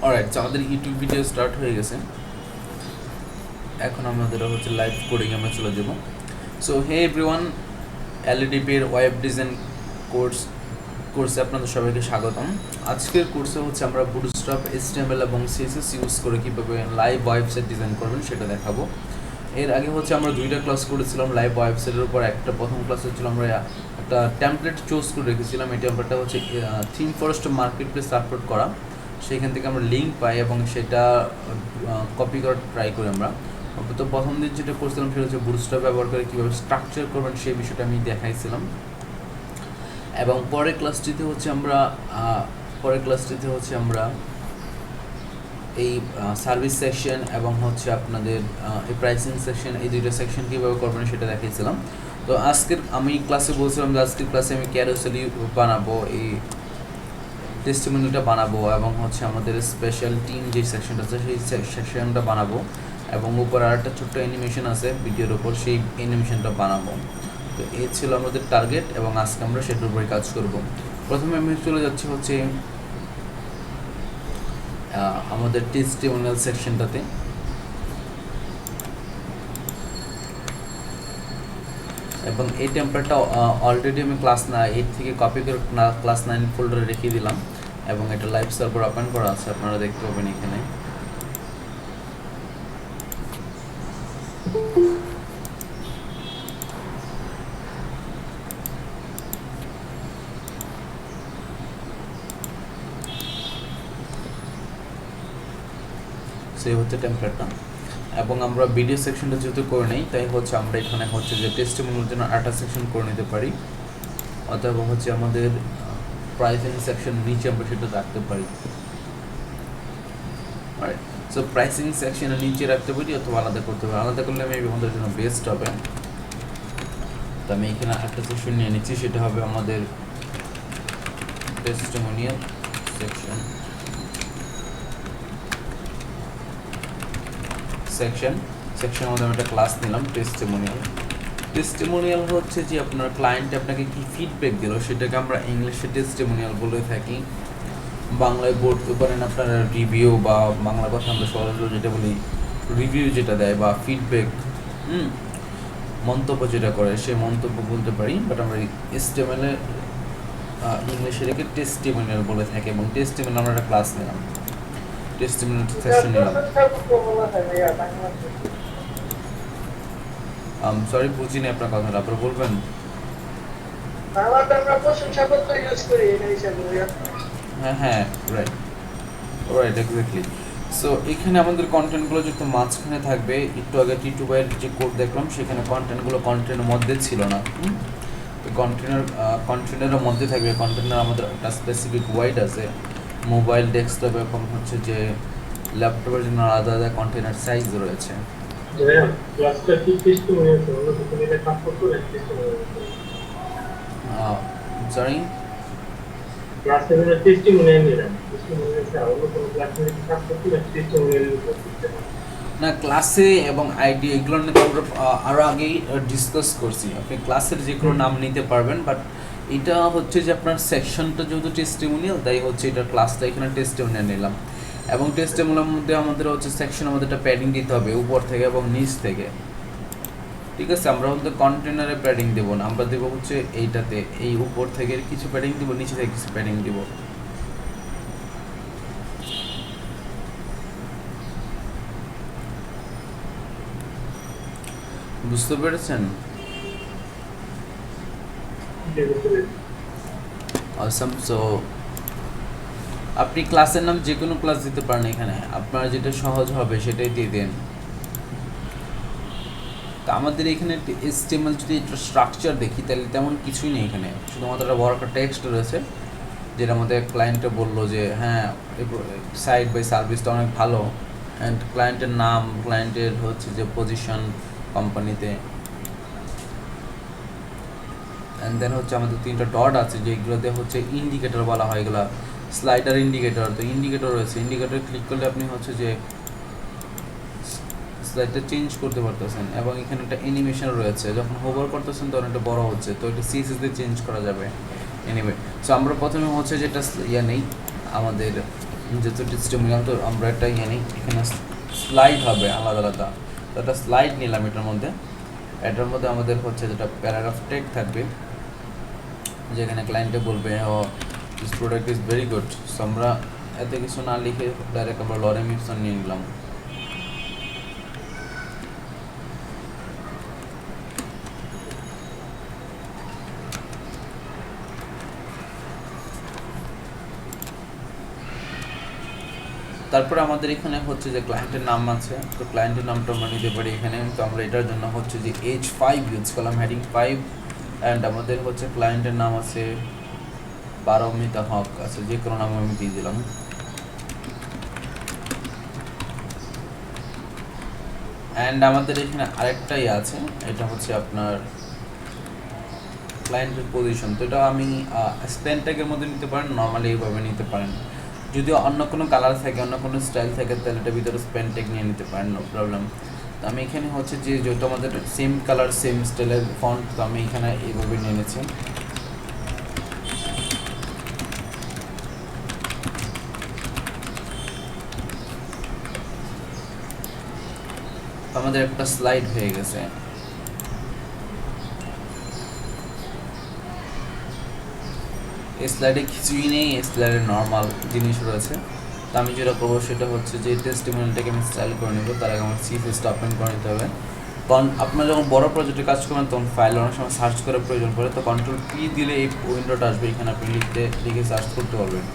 Alright, so আমাদের YouTube video start হয়ে গেছে। এখন আমাদের হচ্ছে লাইভ কোডিং আমরা চলে যাব। সো হে এভরিওয়ান, এলইডিপির ওয়েব ডিজাইন কোর্সে আপনাদের সবাইকে স্বাগতম। আজকের কোর্সে হচ্ছে আমরা বুটস্ট্র্যাপ, এইচটিএমএল এবং সিএসএস ইউজ করে কীভাবে লাইভ ওয়েবসাইট ডিজাইন করবেন সেটা দেখাবো। এর আগে হচ্ছে আমরা দুইটা ক্লাস করেছিলাম লাইভ ওয়েবসাইটের উপর। একটা প্রথম ক্লাস হচ্ছিল আমরা একটা টেমপ্লেট চুজ করে রেখেছিলাম। এই টেমপ্লেটটা হচ্ছে theme forest market place upload করা, সেইখান থেকে আমরা লিঙ্ক পাই এবং সেটা কপি করার ট্রাই করি আমরা। তো প্রথম দিন যেটা করছিলাম সেটা হচ্ছে বুটস্ট্র্যাপ ব্যবহার করে কীভাবে স্ট্রাকচার করবেন সেই বিষয়টা আমি দেখাইছিলাম। এবং পরের ক্লাসটিতে হচ্ছে আমরা এই সার্ভিস সেকশন এবং হচ্ছে আপনাদের এই প্রাইসিং সেকশন, এই দুইটা সেকশন কীভাবে করবেন সেটা দেখিয়েছিলাম। তো আজকের আমি ক্লাসে বলছিলাম যে আজকের ক্লাসে আমি ক্যারোসেলি বানাবো, এই টেস্টিমোনিটা বানাবো এবং হচ্ছে আমাদের স্পেশাল টিম যে সেকশনটা আছে সেই সেকশনটা বানাবো এবং উপর আর একটা ছোট্ট অ্যানিমেশন আছে ভিডিওর উপর, সেই অ্যানিমেশনটা বানাবো। তো এই ছিল আমাদের টার্গেট এবং আজকে আমরা সেটার উপরে কাজ করব। প্রথমে আমি চলে যাচ্ছি হচ্ছে আমাদের টেস্টিমোনিয়াল সেকশনটাতে। এবং এই টেমপ্লেটটা অলরেডি আমি ক্লাস 8 থেকে কপি করে ক্লাস 9 ফোল্ডারে রেখে দিলাম এবং এটা লাইভ সার্ভার ওপেন করা আছে, আপনারা দেখতে পাবেন এখানে। সেই হচ্ছে টেমপ্লেটটা। এবং আমরা ভিডিও সেকশনটা যেহেতু করে নেই, তাই হচ্ছে আমরা এখানে হচ্ছে যে টেস্টিমোনিয়ালের জন্য আরেকটা সেকশন করে নিতে পারি, অথবা হচ্ছে আমাদের প্রাইসিং সেকশন নিচে আমরা সেটা রাখতে পারি। সো প্রাইসিং সেকশনের নিচে রাখতে পারি অথবা আলাদা করতে পারি। আলাদা করলে মেবি আমাদের জন্য বেস্ট হবে। তো আমি এখানে একটা সেকশন নিয়ে নিচ্ছি, সেটা হবে আমাদের টেস্টিমোনিয়াল সেকশনের মধ্যে আমি একটা ক্লাস নিলাম টেস্টিমোনিয়াল হচ্ছে যে আপনার ক্লায়েন্ট আপনাকে কি ফিডব্যাক দিল সেটাকে আমরা ইংলিশে টেস্টিমোনিয়াল বলে থাকি। বাংলায় বলতে পারেন আপনারা রিভিউ, বা বাংলা কথা আমরা সহজে যেটা বলি রিভিউ যেটা দেয় বা ফিডব্যাক, মন্তব্য যেটা করে সে মন্তব্য বলতে পারি। বাট আমরা এইচটিএমএলে ইংলিশে রেখে টেস্টিমোনিয়াল বলে থাকি। এবং টেস্টিমোনিয়াল আমরা একটা ক্লাস নিলাম, টেস্টিমোনিয়াল সেকশন নিলাম। সরি বুঝিনি আপনার কথাটা, আপনারা বলবেন? হ্যাঁ, রাইট এক্স্যাক্টলি। সো এখানে আমাদের কন্টেন্টগুলো যেহেতু মাঝখানে থাকবে, একটু আগে টিটু ভাইয়ের যে কোড দেখলাম সেখানে কন্টেন্টের মধ্যে ছিল না। তো কন্টেন্টের মধ্যে থাকবে। কন্টেন্টের আমাদের একটা স্পেসিফিক ওয়াইড আছে, মোবাইল, ডেস্কটপ এবং হচ্ছে যে ল্যাপটপের জন্য আলাদা আলাদা কন্টেনার সাইজ রয়েছে। সরি, না ক্লাসে এবং আইডি এগুলো নিয়ে তো আমরা আরও আগেই ডিসকাস করছি। আপনি ক্লাসের যে কোনো নাম নিতে পারবেন, বাট এটা হচ্ছে যে আপনার সেকশনটা যেহেতু টেস্টিমোনিয়াল, তাই হচ্ছে এটা ক্লাসটা এখানে টেস্টিমোনিয়াল নিলাম। এবং টেস্টিমোনিয়ালের মধ্যে আমাদের হচ্ছে সেকশন আমাদের একটা প্যাডিং দিতে হবে উপর থেকে এবং নিচ থেকে, ঠিক আছে? আমরা হচ্ছে কন্টেনারে প্যাডিং দেবো না, আমরা দেবো হচ্ছে এইটাতে, এই উপর থেকে কিছু প্যাডিং দিব, নিচে থেকে কিছু প্যাডিং দিব। বুঝতে পেরেছেন? অসম। সো আপনি ক্লাসের নাম যে কোনো ক্লাস দিতে পারেন, এখানে আপনার যেটা সহজ হবে সেটাই দিয়ে দেন। তো আমাদের এখানে এইচটিএমএল যদি একটা স্ট্রাকচার দেখি তাহলে তেমন কিছুই নেই এখানে, শুধুমাত্র একটা বড় একটা টেক্সট রয়েছে যেটা আমাদের ক্লায়েন্টে বললো যে হ্যাঁ সাইট বাই সার্ভিসটা অনেক ভালো, অ্যান্ড ক্লায়েন্টের নাম, ক্লায়েন্টের হচ্ছে যে পজিশন কোম্পানিতে, অ্যান্ড দেন হচ্ছে আমাদের 3টা ডট আছে যেগুলোতে হচ্ছে ইন্ডিকেটর বলা হয়, এগুলো স্লাইডার ইন্ডিকেটর। তো ইন্ডিকেটর রয়েছে, ইন্ডিকেটর ক্লিক করলে আপনি হচ্ছে যে স্লাইডটা চেঞ্জ করতে পারতেছেন। এবং এখানে একটা অ্যানিমেশন রয়েছে, যখন হোভার করতেছেন তখন এটা বড় হচ্ছে, তো এটা সিএসএস দিয়ে চেঞ্জ করা যাবে। এনিওয়ে, সো আমরা প্রথমে হচ্ছে যেটা নেই আমাদের যেহেতু টেস্টিমোনিয়াল তো আমরা একটা এখানে স্লাইড হবে আলাদা আলাদা, তো একটা স্লাইড নিলাম এটার মধ্যে। এটার মধ্যে আমাদের হচ্ছে যেটা প্যারাগ্রাফ টেক থাকবে, যেখানে ক্লায়েন্টে বলবে oh this product is very good. So আমরা এত কিছু না লিখে ডাইরেক্ট আমরা লরেম ইপসন নিয়ে নিলাম। তারপরে আমাদের এখানে হচ্ছে যে ক্লায়েন্টের নাম আছে, তো ক্লায়েন্টের নামটা আমরা নিতে পারি এখানে। তো আমরা এটার জন্য হচ্ছে যে H5 ইউজ করলাম, হেডিং 5। অ্যান্ড আমাদের হচ্ছে ক্লায়েন্টের নাম আছে পারমিতা হক আছে, যে কোনো নাম আমি দিয়ে দিলাম। অ্যান্ড আমাদের এখানে আরেকটাই আছে, এটা হচ্ছে আপনার ক্লায়েন্টের পজিশন। তো এটা আমি স্পেন ট্যাগের মধ্যে নিতে পারেন, নর্মালি এইভাবে নিতে পারেন। যদিও অন্য কোনো কালার থাকে, অন্য কোনো স্টাইল থাকে, তাহলে এটা ভিতরে স্পেন ট্যাগ নিয়ে নিতে পারেন, নো প্রবলেম। তো আমি এখানে হচ্ছে যে যেহেতু আমাদের সেম কালার সেম স্টাইলের ফন্ট, তো আমি এখানে এইভাবে নিয়ে নিয়েছি। আমাদের একটা স্লাইড হয়ে গেছে। এই স্লাইডে কিছুই নেই, এই স্লাইডে নর্মাল জিনিস রয়েছে। তো আমি যেটা করবো সেটা হচ্ছে যে টেস্টিমোনিয়ালটাকে আমি স্টাইল করে নেবো, তার আগে আমার সিএসএসটা ওপেন করে নিতে হবে। কারণ আপনারা যখন বড় প্রজেক্টে কাজ করবেন তখন ফাইল অনেক সময় সার্চ করার প্রয়োজন পড়ে, তো কন্ট্রোল পি দিলে এই উইন্ডোটা আসবে, এখানে আপনি লিখে সার্চ করতে পারবেন।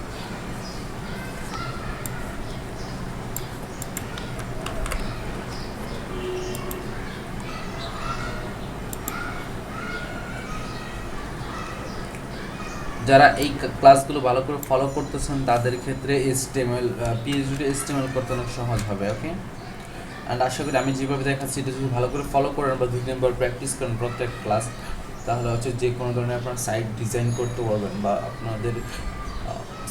যারা এই ক্লাসগুলো ভালো করে ফলো করতেছেন তাদের ক্ষেত্রে HTML পিএইচডি HTML করতে অনেক সহজ হবে। ওকে, অ্যান্ড আশা করি আমি যেভাবে দেখাচ্ছি এটা যদি ভালো করে ফলো করেন বা 2 নম্বর প্র্যাকটিস করেন প্রত্যেক ক্লাস, তাহলে হচ্ছে যে কোনো ধরনের আপনার সাইট ডিজাইন করতে পারবেন বা আপনাদের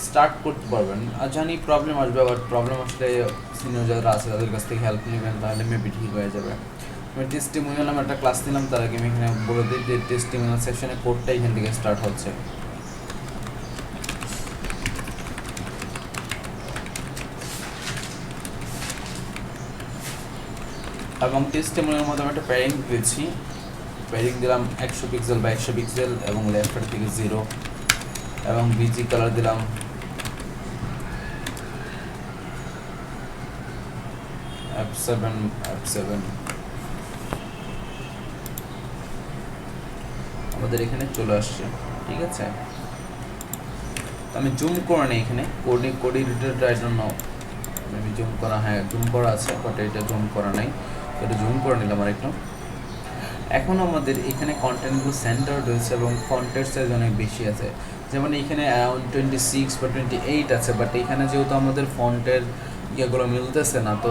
স্টার্ট করতে পারবেন। আর জানি প্রবলেম আসবে, আবার প্রবলেম আসলে সিনিয়র যারা আছে তাদের কাছ থেকে হেল্প নেবেন, তাহলে মেবি ঠিক হয়ে যাবে। আমি টেস্টিমোনিয়াল নামে একটা ক্লাস নিলাম, তার আগে আমি এখানে বলে দিই যে টেস্টিমোনিয়াল সেকশনের কোডটা এখান থেকে স্টার্ট হচ্ছে। এবং টেস্টিমোনিয়ালের মধ্যে আমি একটা প্যারিং দিয়েছি, প্যারিং দিলাম 100 পিক্সেল বা 100 পিক্সেল এবং লেফট থেকে 0 এবং বিজি কালার দিলাম F7 আমাদের এখানে চলে আসছে। ঠিক আছে, তো আমি জুম করে নিই এখানে কোড এডিটরটা আই ডোন্ট নো, আমি জুম করা, হ্যাঁ জুম করা আছে, বাট এটা জুম করা নাই, এটা জুম করে নিলাম আর একটু। এখন আমাদের এখানে কন্টেন্টগুলো সেন্টার রয়েছে এবং ফন্টের সাইজ অনেক বেশি আছে, যেমন এখানে অ্যারাউন্ড 26 বা 28 আছে, বাট এখানে যেহেতু আমাদের ফন্টের ইয়েগুলো মিলতেছে না, তো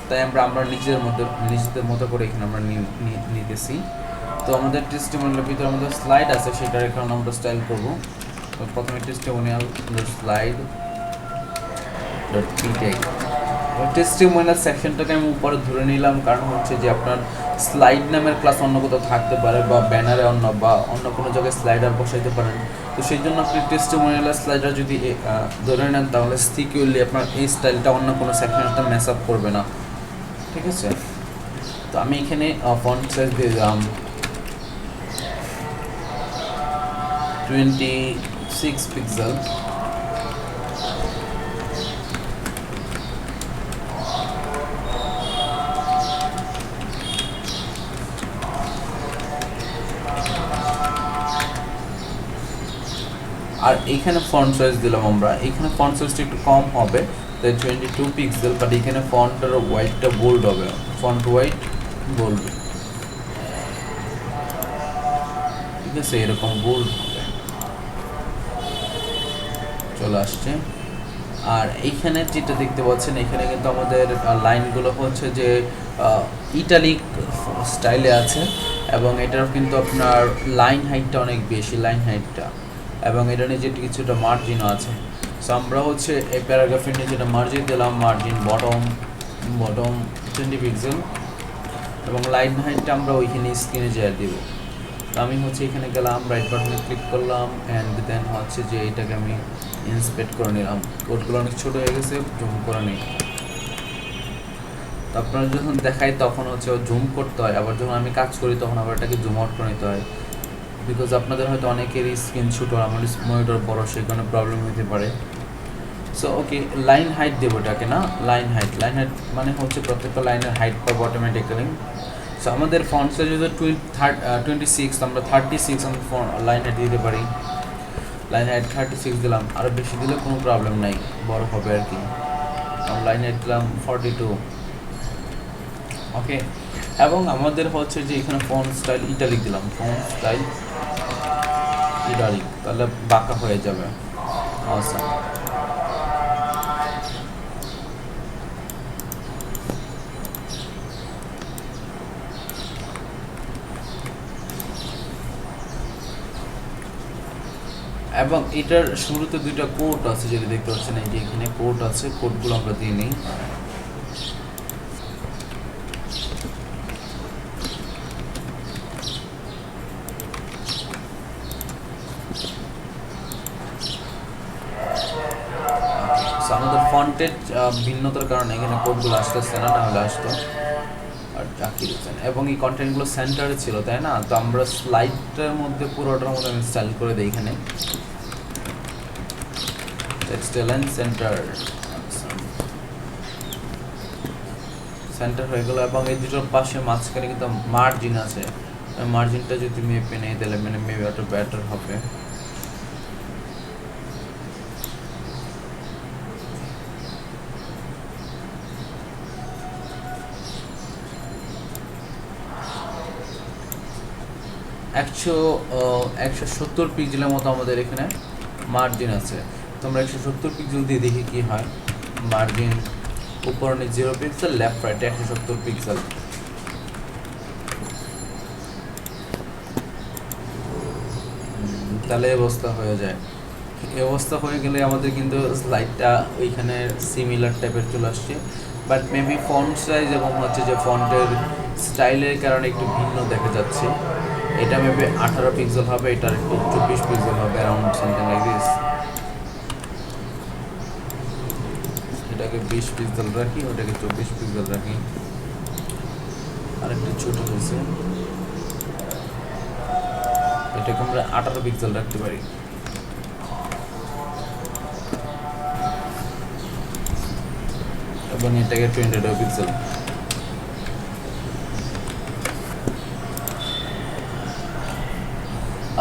তাই আমরা নিজেদের মতো করে এখানে আমরা নিতেছি। তো আমাদের টেস্টিমোনিয়ালের ভিতরে আমাদের স্লাইড আছে, সেটার এখানে আমরা স্টাইল করবো। তো প্রথমে টেস্টিমোনিয়াল স্লাইড ডট পিটেক, টেস্টিমোনিয়াল সেকশনটাকে আমি উপরে ধরে নিলাম, কারণ হচ্ছে যে আপনার স্লাইড নামের ক্লাস অন্য কোথাও থাকতে পারে বা ব্যানারে অন্য কোনো জায়গায় স্লাইডার বসাইতে পারেন। তো সেই জন্য আপনি টেস্টিমোনিয়ালের স্লাইডার যদি ধরে নেন, তাহলে সিকিউরলি আপনার এই স্টাইলটা অন্য কোনো সেকশনটা মেস আপ করবে না। ঠিক আছে, তো আমি এখানে ফন্ট সাইজ দিয়ে দিলাম 26 পিক্সেল। আর এইখানে ফন্ট সাইজ দিলাম আমরা, এখানে ফন্ট সাইজটা একটু কম হবে, তাই 22 পিক্সেল, বাট এখানে ফন্টের হোয়াইটটা বোল্ড হবে, ফন্ট হোয়াইট বোল্ড। ঠিক আছে, এরকম বোল্ড হবে, চলে আসছে। আর এইখানে যেটা দেখতে পাচ্ছেন, এখানে কিন্তু আমাদের লাইনগুলো হচ্ছে যে ইটালিক স্টাইলে আছে, এবং এটার কিন্তু আপনার লাইন হাইটটা অনেক বেশি, লাইন হাইটটা, এবং এটা নিচে কিছুটা মার্জিনও আছে। সো আমরা হচ্ছে এই প্যারাগ্রাফের নিচে যেটা মার্জিন দিলাম, মার্জিন বটম 20 পিক্সেল, এবং লাইন হাইটটা আমরা ওইখানে স্ক্রিনে যেয়ে দিব। তো আমি হচ্ছে এখানে গেলাম, রাইট বাটনে ক্লিক করলাম, অ্যান্ড দেন হচ্ছে যে এটাকে আমি ইন্সপেক্ট করে নিলাম। কোডগুলো অনেক ছোটো হয়ে গেছে, জুম করে নিই। তো আপনারা যখন দেখাই তখন হচ্ছে জুম করতে হয়, আবার যখন আমি কাজ করি তখন আবার এটাকে জুম আউট করে নিতে হয়, বিকজ আপনাদের হয়তো অনেকেরই স্ক্রিন ছোটো, আমার মনিটর বড়, সেই কারণে প্রবলেম হতে পারে। সো ওকে, লাইন হাইট দেবো এটাকে, না লাইন হাইট মানে হচ্ছে প্রত্যেকটা লাইনের হাইট পাবো অটোমেটিক্যালি। সো আমাদের ফন্ট সাইজ যদি 26, আমরা 36 আমি লাইন হাইট দিতে পারি। লাইন হাইট 36 দিলাম, আরও বেশি দিলে কোনো প্রবলেম নাই, বড় হবে আর কি। লাইন হাইট দিলাম 42। ওকে, এবং আমাদের হচ্ছে যে এখানে ফন্ট স্টাইল ইটালিক দিলাম, ফন্ট স্টাইল ইটালিক, তাহলে বাঁকা হয়ে যাবে। আচ্ছা, এবং এটার শুরুতে দুইটা কোড আছে, যদি দেখতে পাচ্ছেন এই যে এখানে কোড আছে, কোডগুলো আমরা দিয়ে নিই। আমাদের ফন্টের ভিন্নতার কারণে এখানে কোডগুলো আসতেছে না, নাহলে আসতো। আর জাকির হোসেন, এবং এই কন্টেন্টগুলো সেন্টারে ছিল, তাই না? তো আমরা স্লাইডটার মধ্যে পুরোটার মধ্যে আমি স্টাইল করে দিই এখানে, টেক্সটাইল অ্যান্ড সেন্টার হয়ে গেল। এবং এই দুটোর পাশে মাঝখানে কিন্তু মার্জিন আছে, মার্জিনটা যদি মেপে নেই তাহলে মানে মেবি একটু বেটার হবে। একশো 170 পিক্সেলের মতো আমাদের এখানে মার্জিন আছে। তোমরা 170 পিক্সেল দিয়ে দেখি কি হয়। মার্জিন উপর নিচে 0 পিক্সেল, লেফট রাইট 170 পিক্সেল। তাহলে অবস্থা হয়ে যায়। এই অবস্থা হয়ে গেলে আমাদের কিন্তু স্লাইডটা ওইখানে সিমিলার টাইপের চলে আসছে, বাট মেবি ফন্ট সাইজ এবং হচ্ছে যে ফন্টের স্টাইলের কারণে একটু ভিন্ন দেখা যাচ্ছে। এটা মেবি 18 পিক্সেল হবে, এটার একটু 24 পিক্সেল হবে, অ্যারাউন্ড সামথিং লাইক দিস। এটাকে 20 পিক্সেল রাখি, ওটাকে 24 পিক্সেল রাখি, আর একটু ছোট হয়েছে, এটাকে আমরা 18 পিক্সেল রাখতে পারি। এবং এটাকে 22 পিক্সেল।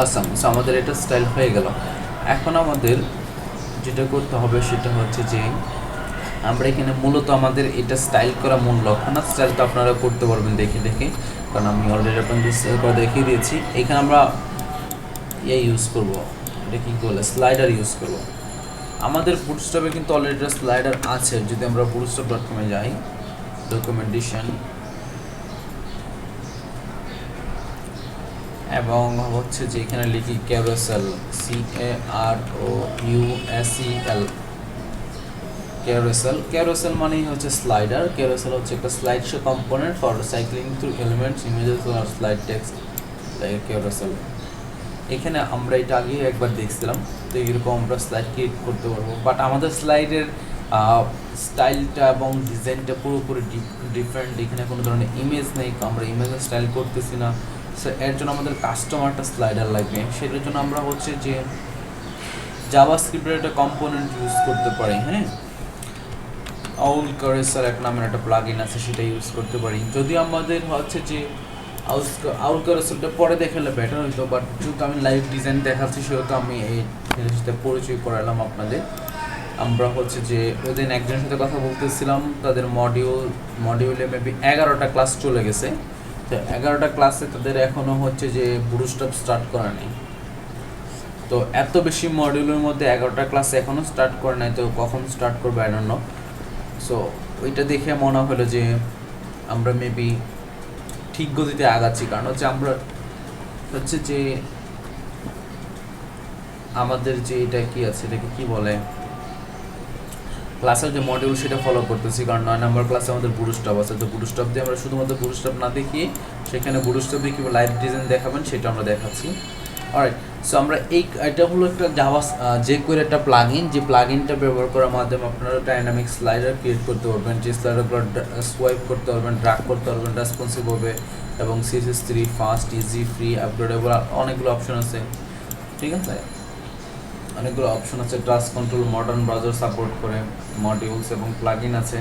আসাম, আমাদের এটা স্টাইল হয়ে গেল। এখন আমাদের যেটা করতে হবে সেটা হচ্ছে যে আমরা এখানে মূলত আমাদের এটা স্টাইল করা মূল লক্ষ্য না, স্টাইলটা আপনারা করতে পারবেন দেখে দেখে, কারণ আমি অলরেডি আপনাদের দেখিয়ে দিয়েছি। এখানে আমরা ইউজ করব, এটা কি বলে, স্লাইডার ইউজ করব। আমাদের বুটস্ট্র্যাপে কিন্তু অলরেডি স্লাইডার আছে। যদি আমরা bootstrap.com এ যাই, ডকুমেন্টেশন, এবং হচ্ছে যে এখানে লিখি ক্যারোসেল, CAROUSEL, ক্যারোসেল মানেই হচ্ছে স্লাইডার। ক্যারোসেল হচ্ছে একটা slide show component for cycling through elements, images আর স্লাইড টেক্সট, লাইক ক্যারোসেল। এখানে আমরা এটা আগে একবার দেখছিলাম, তো এরকম আমরা স্লাইড ক্রিয়েট করতে পারবো, বাট আমাদের স্লাইডের স্টাইলটা এবং ডিজাইনটা পুরোপুরি ডিফারেন্ট। এখানে কোনো ধরনের ইমেজ নেই, আমরা ইমেজের স্টাইল করতেছি না। সো এর জন্য আমাদের কাস্টমারটা স্লাইডার লাগবে। সেটার জন্য আমরা হচ্ছে যে জাভাস্ক্রিপ্টের একটা কম্পোনেন্ট ইউজ করতে পারি। হ্যাঁ, আউল কারেসার এক নামের একটা প্লাগইন আছে, সেটা ইউজ করতে পারি। যদি আমাদের হচ্ছে যে আউল কারেসারটা পরে দেখালে বেটার হইতো, বাট যেহেতু আমি লাইভ ডিজাইন দেখাচ্ছি সেহেতু আমি এই জিনিসটা পরিচয় করালাম আপনাদের। আমরা হচ্ছে যে ওইদিন একজনের সাথে কথা বলতেছিলাম, তাদের মডিউলে মেবি 11টা ক্লাস চলে গেছে। তো 11টা ক্লাসে তাদের এখনও হচ্ছে যে বুটস্ট্র্যাপ স্টার্ট করা নেই। তো এত বেশি মডিউলের মধ্যে 11টা ক্লাস এখনও স্টার্ট করে নাই, তো কখন স্টার্ট করবে আই ডোন্ট নো। সো ওইটা দেখে মনে হলো যে আমরা মেবি ঠিক গতিতে আগাচ্ছি, কারণ হচ্ছে আমরা হচ্ছে যে আমাদের যে এটা কি আছে, এটাকে কি বলে, ক্লাসের যে মডিউল সেটা ফলো করতেছি, কারণ 9 নম্বর ক্লাসে আমাদের বুটস্ট্র্যাপ আছে। তো বুটস্ট্র্যাপ দিয়ে আমরা শুধুমাত্র বুটস্ট্র্যাপ না দেখিয়ে সেখানে বুটস্ট্র্যাপ দিয়ে কীভাবে লাইভ ডিজাইন দেখাবেন সেটা আমরা দেখাচ্ছি। অলরাইট, সো আমরা এটা হলো একটা জাভা jQuery একটা প্লাগইন, যে প্লাগইনটা ব্যবহার করার মাধ্যমে আপনারা ডাইনামিক স্লাইডার ক্রিয়েট করতে পারবেন, যে স্লাইডারগুলো সোয়াইপ করতে পারবেন, ড্র্যাগ করতে পারবেন রেসপন্সিভ হবে, এবং CSS3 fast, easy, free, upgradeable, অনেকগুলো অপশন আছে। ঠিক আছে, অনেকগুলো অপশন আছে। Task control, modern browser support করে, মডিউলস এবং প্লাগইন আছে।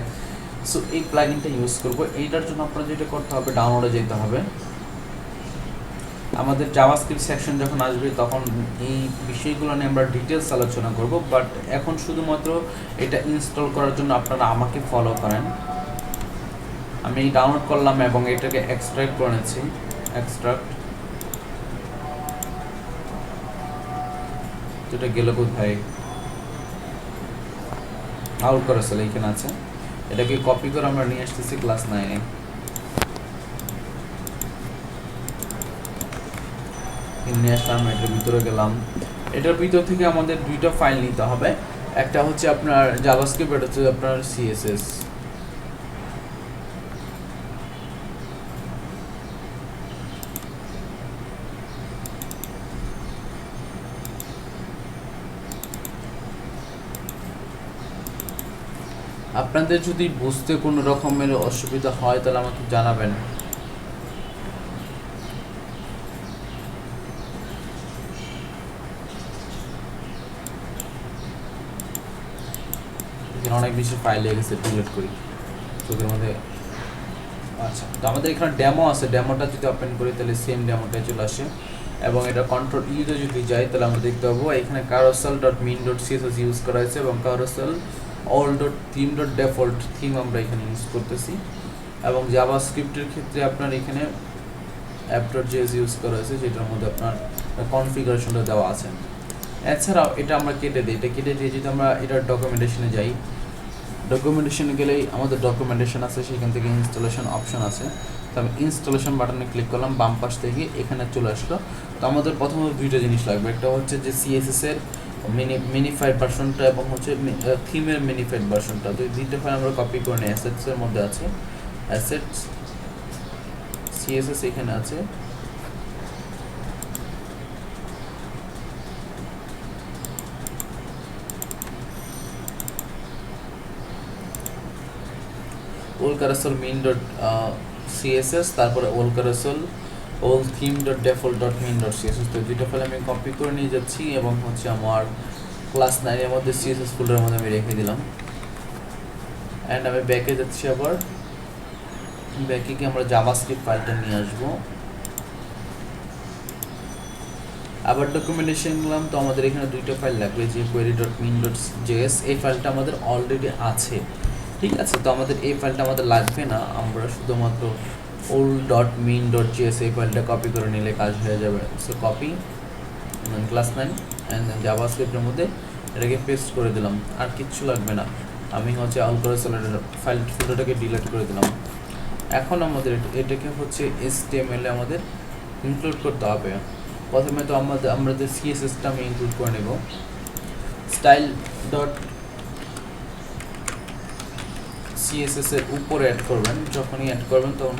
সো এই প্লাগইনটা ইউজ করব। এইটার জন্য আপনারা যেটা করতে হবে, ডাউনলোডে যেতে হবে। আমাদের জাভাস্ক্রিপ্ট সেকশন যখন আসবে তখন এই বিষয়গুলো নিয়ে আমরা ডিটেলস আলোচনা করব, বাট এখন শুধুমাত্র এটা ইনস্টল করার জন্য আপনারা আমাকে ফলো করেন। আমি ডাউনলোড করলাম এবং এটাকে এক্সট্রাক্ট করে নিচ্ছি। এক্সট্রাক্ট, যেটা গেল কোথায়, আউট করা ছিল এখানে আছে। এটাকে কপি করে আমরা নিয়ে আসতেছি ক্লাস 9-এ। নিয়ে আসলাম, এটার ভিতরে গেলাম। এটার ভিতর থেকে আমাদের দুইটা ফাইল নিতে হবে, একটা হচ্ছে আপনার জাভাস্ক্রিপ্ট, এটা হচ্ছে আপনার CSS। আপনাদের যদি বুঝতে কোনো রকমের অসুবিধা হয় তাহলে আমাকে জানাবেন। অনেক বেশি ফাইল লেগে গেছে, ডিলিট করি চোখের মধ্যে। আচ্ছা, তো আমাদের এখানে ডেমো আছে, ডেমোটা যদি ওপেন করি তাহলে সেম ডেমোটাই চলে আসে, এবং এটা কন্ট্রোল ইতে যদি যাই তাহলে আমরা দেখতে পাবো এখানে carousel.min.css ইউজ করা হয়েছে, এবং carousel all.theme.default থিম আমরা এখানে ইউজ করতেছি। এবং জাভাস্ক্রিপ্টের ক্ষেত্রে আপনার এখানে app.js ইউজ করা হয়েছে, যেটার মধ্যে আপনার কনফিগারেশনটা দেওয়া আছে। এছাড়াও এটা আমরা কেটে দিই, এটা কেটে দিয়ে যদি আমরা এটার ডকুমেন্টেশনে যাই, ডকুমেন্টেশনে গেলেই আমাদের ডকুমেন্টেশন আছে, সেখান থেকে ইনস্টলেশন অপশন আছে। তো আমি ইনস্টলেশন বাটনে ক্লিক করলাম, বাম পাশ থেকে এখানে চলে আসলো। তো আমাদের প্রথমত দুইটা জিনিস লাগবে, একটা হচ্ছে যে CSS এর মিনিফাইড ভার্সনটা, এবং হচ্ছে থিমের মিনিফাইড ভার্সনটা। তো এই দুইটা ফাইল আমরা কপি করে নিই। অ্যাসেটস এর মধ্যে আছে, অ্যাসেটস CSS এখানে আছে। all carousel min.css, তারপরে all carousel all theme.default.min.css। তো দুইটা ফাইল আমি কপি করে নিয়ে যাচ্ছি, এবং হচ্ছে আমার ক্লাস 9-এর মধ্যে CSS ফোল্ডারের মধ্যে আমি রেখে দিলাম। অ্যান্ড আমি ব্যাকে যাচ্ছি, আবার ব্যাকে গিয়ে আমরা জাভাস্ক্রিপ্ট ফাইলটা নিয়ে আসবো। আবার ডকুমেন্টেশন গেলাম, তো আমাদের এখানে দুইটা ফাইল লাগবে, যে query.min.js, এই ফাইলটা আমাদের অলরেডি আছে। ঠিক আছে, তো আমাদের এই ফাইলটা আমাদের লাগবে না, আমরা শুধুমাত্র all.min.js এই ফাইলটা কপি করে নিলে কাজ হয়ে যাবে। So copy, class 9 and then জাভাস্ক্রিপ্টের মধ্যে এটাকে পেস্ট করে দিলাম, আর কিচ্ছু লাগবে না। আমি হচ্ছে অল করে ফাইল ফোল্ডারটাকে ডিলিট করে দিলাম। এখন আমাদের এটাকে হচ্ছে HTML এ আমাদের ইনক্লুড করতে হবে। প্রথমে তো আমাদের CSS-টা আমি ইনক্লুড করে নেব। style.css এর উপরে অ্যাড করবেন, যখনই অ্যাড করবেন তখন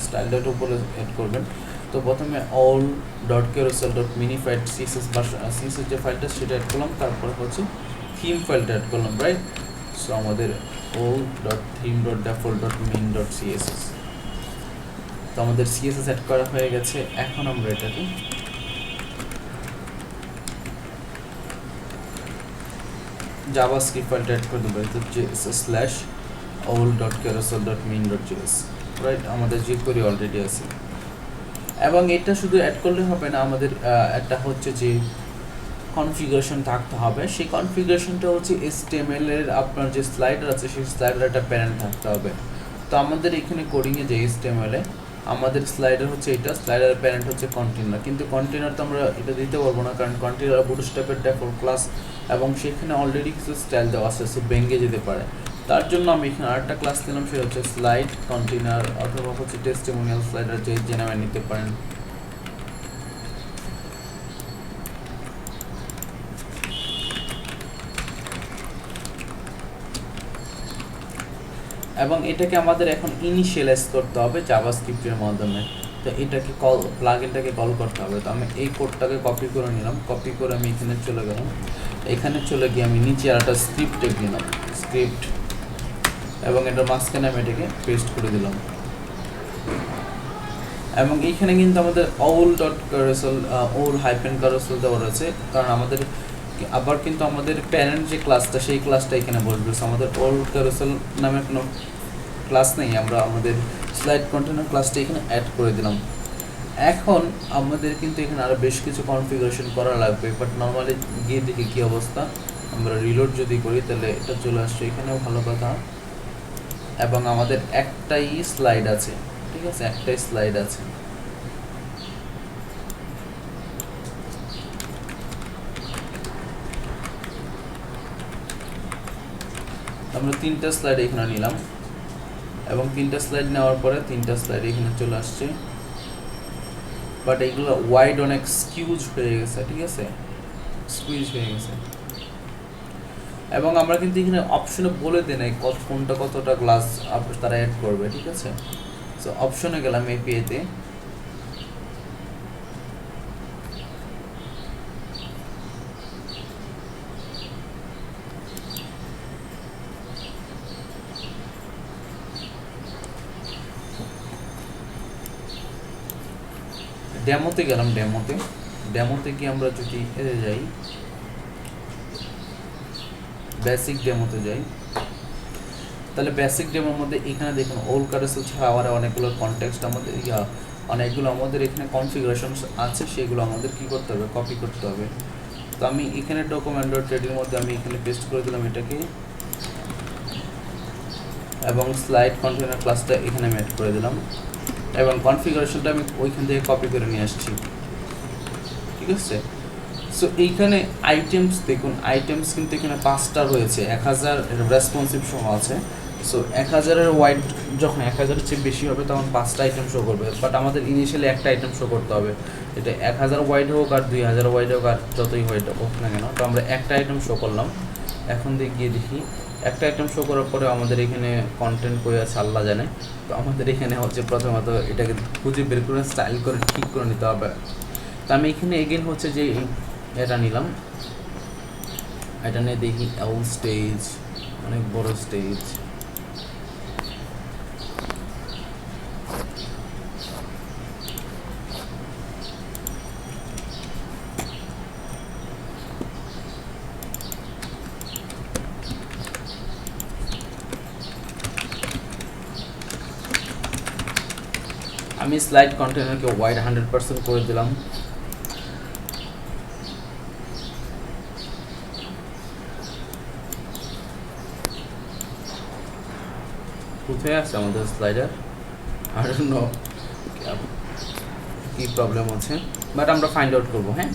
style.এর উপরে অ্যাড করবেন। তো প্রথমে all.carousel.minified CSS যে ফাইলটা সেটা অ্যাড করলাম, তারপরে হচ্ছে থিম ফাইলটা অ্যাড করলাম, রাইট। সো আমাদের all.theme.default.min.css, তো আমাদের CSS অ্যাড করা হয়ে গেছে। এখন আমরা এটাকে জাভাস্ক্রিপ্ট ফাইলটা অ্যাড করে দেবো, all.carousel.min.js, রাইট। আমাদের jQuery অলরেডি আছে, এবং এটা শুধু অ্যাড করলে হবে না, আমাদের একটা হচ্ছে যে কনফিগারেশন থাকতে হবে। সেই কনফিগারেশনটা হচ্ছে HTML এর আপনার যে স্লাইডার আছে সেই স্লাইডার একটা প্যারেন্ট থাকতে হবে। তো আমাদের এখানে কোডিংয়ে যে HTML এ আমাদের স্লাইডার হচ্ছে এটা, স্লাইডারের প্যারেন্ট হচ্ছে কন্টেনার, কিন্তু কন্টেনার তো আমরা এটা দিতে পারবো না, কারণ কন্টেনার বুটস্ট্র্যাপের ডিফল্ট ক্লাস, এবং সেখানে অলরেডি কিছু স্টাইল দেওয়া আছে, সো ভেঙে যেতে পারে। তার জন্য আমি এখানে আরেকটা ক্লাস নিলাম, সেটা হচ্ছে স্লাইড কন্টেনার, অথবা হচ্ছে টেস্টিমোনিয়াল স্লাইডার, যে নামে নিতে পারেন। এবং এটাকে আমাদের এখন ইনিশিয়ালাইজ করতে হবে জাভাস্ক্রিপ্টের মাধ্যমে। তো এটাকে প্লাগইনটাকে কল করতে হবে। তো আমি এই কোডটাকে কপি করে নিলাম, কপি করে আমি এখানে চলে গেলাম, এখানে চলে গিয়ে আমি নিচে একটা স্ক্রিপ্ট দিলাম, স্ক্রিপ্ট, এবং এটার মাঝখানে আমি এটাকে পেস্ট করে দিলাম। এবং এইখানে কিন্তু আমাদের all.carousel all-carousel দেওয়া রয়েছে, কারণ আমাদের আবার কিন্তু আমাদের প্যারেন্ট যে ক্লাসটা সেই ক্লাসটা এখানে বসবে। আমাদের all-carousel নামে কোনো ক্লাস নেই, আমরা আমাদের স্লাইড কন্টেনার ক্লাসটা এখানে অ্যাড করে দিলাম। এখন আমাদের কিন্তু এখানে আরও বেশ কিছু কনফিগারেশন করা লাগবে, বাট নর্মালি গিয়ে দেখি কী অবস্থা। আমরা রিলোড যদি করি তাহলে এটা চলে আসছে, এখানেও ভালো কথা। এবং আমাদের একটাই স্লাইড আছে, ঠিক আছে, একটাই স্লাইড আছে। আমরা 3টা স্লাইড এখানে নিলাম, এবং 3টা স্লাইড নেওয়ার পরে 3টা স্লাইড এখানে চলে আসছে, বাট এইগুলো ওয়াইড অনেক স্কিউজ হয়ে গেছে, ঠিক আছে, স্কুইজ হয়ে গেছে। এবং আমরা কিন্তু এখানে অপশনে বলে দিই নাই কোনটা কতটা গ্লাস তারা অ্যাড করবে, ঠিক আছে। সো অপশনে গেলাম এপিআইতে, ডেমোতে গেলাম, ডেমোতে কি আমরা যদি এতে যাই, বেসিক ডেমোতে যাই, তাহলে বেসিক ডেমোর মধ্যে এখানে দেখুন all-carousel ছাড়া আবার অনেকগুলো কনটেক্সট আমাদের অনেকগুলো আমাদের এখানে কনফিগারেশন আছে, সেগুলো আমাদের কি করতে হবে, কপি করতে হবে। তো আমি এখানে document.ready-র মধ্যে আমি এখানে পেস্ট করে দিলাম এটাকে, এবং স্লাইড কন্টেনার ক্লাসটা এখানে আমি অ্যাড করে দিলাম, এবং কনফিগারেশনটা আমি ওইখান থেকে কপি করে নিয়ে আসছি, ঠিক আছে। সো এইখানে আইটেমস দেখুন, আইটেমস কিন্তু এখানে 5টা রয়েছে, 1000 রেসপন্সিভ শো আছে। সো 1000-এর ওয়াইড যখন 1000-এর চেয়ে বেশি হবে তখন 5টা আইটেম শো করবে, বাট আমাদের ইনিশিয়ালি একটা আইটেম শো করতে হবে। এটা 1000 ওয়াইড হোক আর 2000 ওয়াইড হোক আর যতই ওয়াইড হোক না কেন, তো আমরা একটা আইটেম শো করলাম। এখন গিয়ে দেখি একটা আইটেম শো করার পরে আমাদের এখানে কন্টেন্ট কই আছে আল্লাহ জানে। তো আমাদের এখানে হচ্ছে প্রথমত এটাকে খুঁজে বের করে স্টাইল করে ঠিক করে নিতে হবে। তো আমি এখানে এগেন হচ্ছে যে এটা নিলাম, এটা নিয়ে দেখি স্টেজ, অনেক বড় স্টেজ, আমি স্লাইড কন্টেনারকে ওয়াইড 100% করে দিলাম। কোথায় আছে আমাদের স্লাইডার, আই ডোন্ট নো কী প্রবলেম আছে, বাট আমরা ফাইন্ড আউট করবো। হ্যাঁ,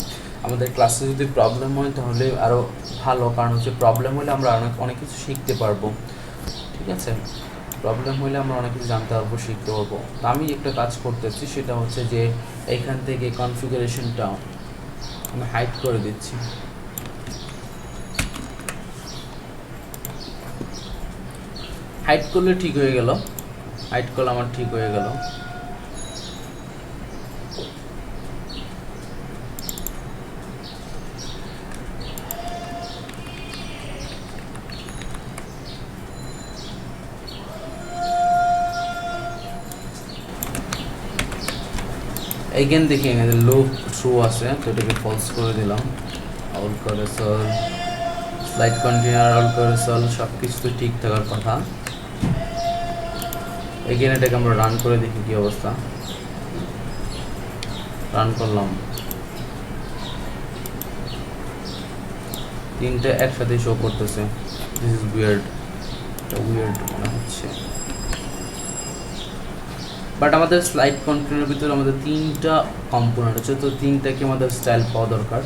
আমাদের ক্লাসে যদি প্রবলেম হয় তাহলে আরও ভালো, কারণ হচ্ছে প্রবলেম হলে আমরা অনেক কিছু শিখতে পারবো, ঠিক আছে। প্রবলেম হলে আমরা অনেক কিছু জানতে পারবো, শিখতে পারবো। তো আমি একটা কাজ করতেছি, সেটা হচ্ছে যে এইখান থেকে কনফিগারেশনটা আমি হাইড করে দিচ্ছি। হাইড করলে ঠিক হয়ে গেল, হাইড করলে আমার ঠিক হয়ে গেল। এগেন দেখি এখানে লুপ ট্রু আছে, তো এটাকে ফলস করে দিলাম। all-carousel, স্লাইড কন্টেনার, all-carousel সব কিছু তো ঠিক থাকার কথা। এগেন এটাকে আমরা রান করে দেখি কি অবস্থা। রান করলাম, 3টে একসাথে শো করতেছে। দিস ইজ উইয়ার্ড, এটা উইয়ার্ড মনে হচ্ছে। বাট আমাদের স্লাইড কন্টেনারের ভিতরে আমাদের 3টা কম্পোনেন্ট আছে, তো 3টাকে আমাদের স্টাইল পাওয়া দরকার।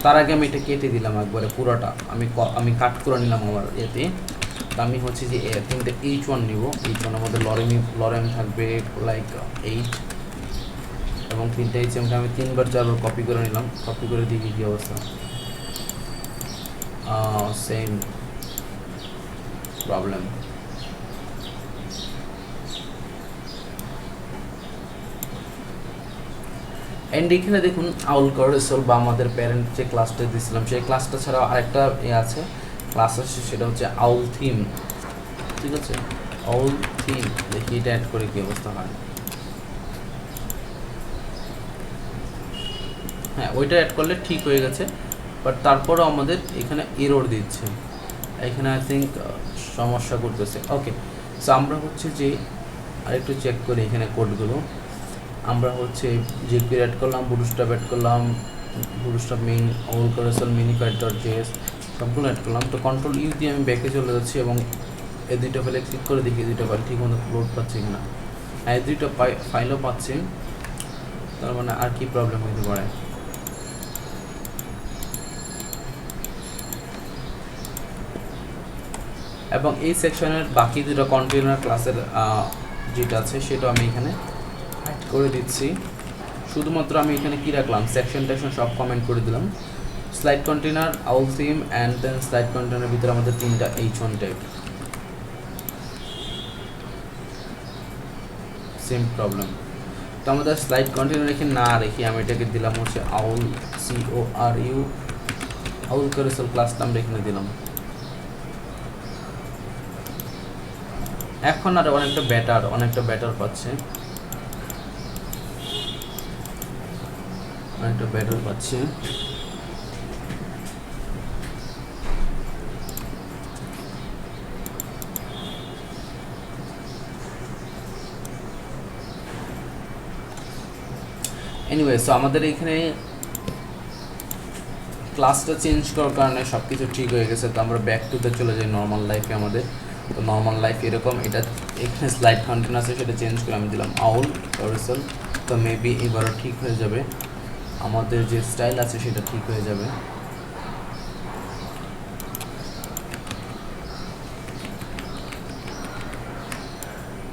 তার আগে আমি এটা কেটে দিলাম একবারে পুরোটা, আমি কাট করে নিলাম আমার এতে। তো আমি হচ্ছে যে 3টে H1 নিব, H1 আমাদের লরেম থাকবে লাইক 8, এবং 3টে HMকে আমি 3বার 4বার কপি করে নিলাম। কপি করে দেখি কী অবস্থা, সেম প্রবলেম। অ্যান্ড এখানে দেখুন আউল কারেসল বা আমাদের প্যারেন্ট যে ক্লাসটা দিয়েছিলাম সেই ক্লাসটা ছাড়াও আরেকটা আছে ক্লাস আছে, সেটা হচ্ছে আউল থিম। ঠিক আছে, আউল থিম, দেখি এটা অ্যাড করে কী অবস্থা হয়। হ্যাঁ, ওইটা অ্যাড করলে ঠিক হয়ে গেছে, বাট তারপরেও আমাদের এখানে এরর দিচ্ছে, এখানে আই থিঙ্ক সমস্যা করতেছে। ওকে, সো আমরা হচ্ছে যে আরেকটু চেক করি এখানে কোডগুলো। আমরা হচ্ছে জেপি অ্যাড করলাম, বুটস্ট্র্যাপ অ্যাড করলাম, বুটস্ট্র্যাপ মেইন, আউল কারেসল, মিনিফাইড.js সবগুলো অ্যাড করলাম। তো কন্ট্রোল ইউ দিয়ে আমি ব্যাকে চলে যাচ্ছি এবং এই দুইটা ফাইলে ক্লিক করে দেখি দুইটা ফাইল ঠিক মতো লোড পাচ্ছে কিনা। হ্যাঁ, এই দুইটা ফাইলও পাচ্ছি, তার মানে আর কি প্রবলেম হতে পারে। এবং এই সেকশনের বাকি দুটো কন্টেইনার ক্লাসের যেটা আছে সেটা আমি এখানে অ্যাড করে দিচ্ছি। শুধুমাত্র আমি এখানে কী রাখলাম, সেকশন টেকশন সব কমেন্ট করে দিলাম। Slide container, owl theme and then slide কন্টেইনারের ভিতরে আমাদের তিনটা H1 ট্যাগ। Same problem. তো আমাদের স্লাইড কন্টেইনার এখানে না রেখে আমি এটাকে দিলাম হচ্ছে আউল CORU, আউল কারেসল ক্লাসটা আমরা এখানে দিলাম। এখন আর অনেকটা বেটার পাচ্ছে, অনেকটা বেটার পাচ্ছে। এনিওয়ে, সো আমাদের এখানে ক্লাসটা চেঞ্জ করার কারণে সব কিছু ঠিক হয়ে গেছে। তো আমরা ব্যাক টু চলে যাই নর্মাল লাইফে আমাদের। তো নর্মাল লাইফ এরকম, এটা এখানে স্লাইড কন্টেন্ট আছে সেটা চেঞ্জ করে আমি দিলাম আউল কারেসল। তো মেবি এবারও ঠিক হয়ে যাবে, আমাদের যে স্টাইল আছে সেটা ঠিক হয়ে যাবে।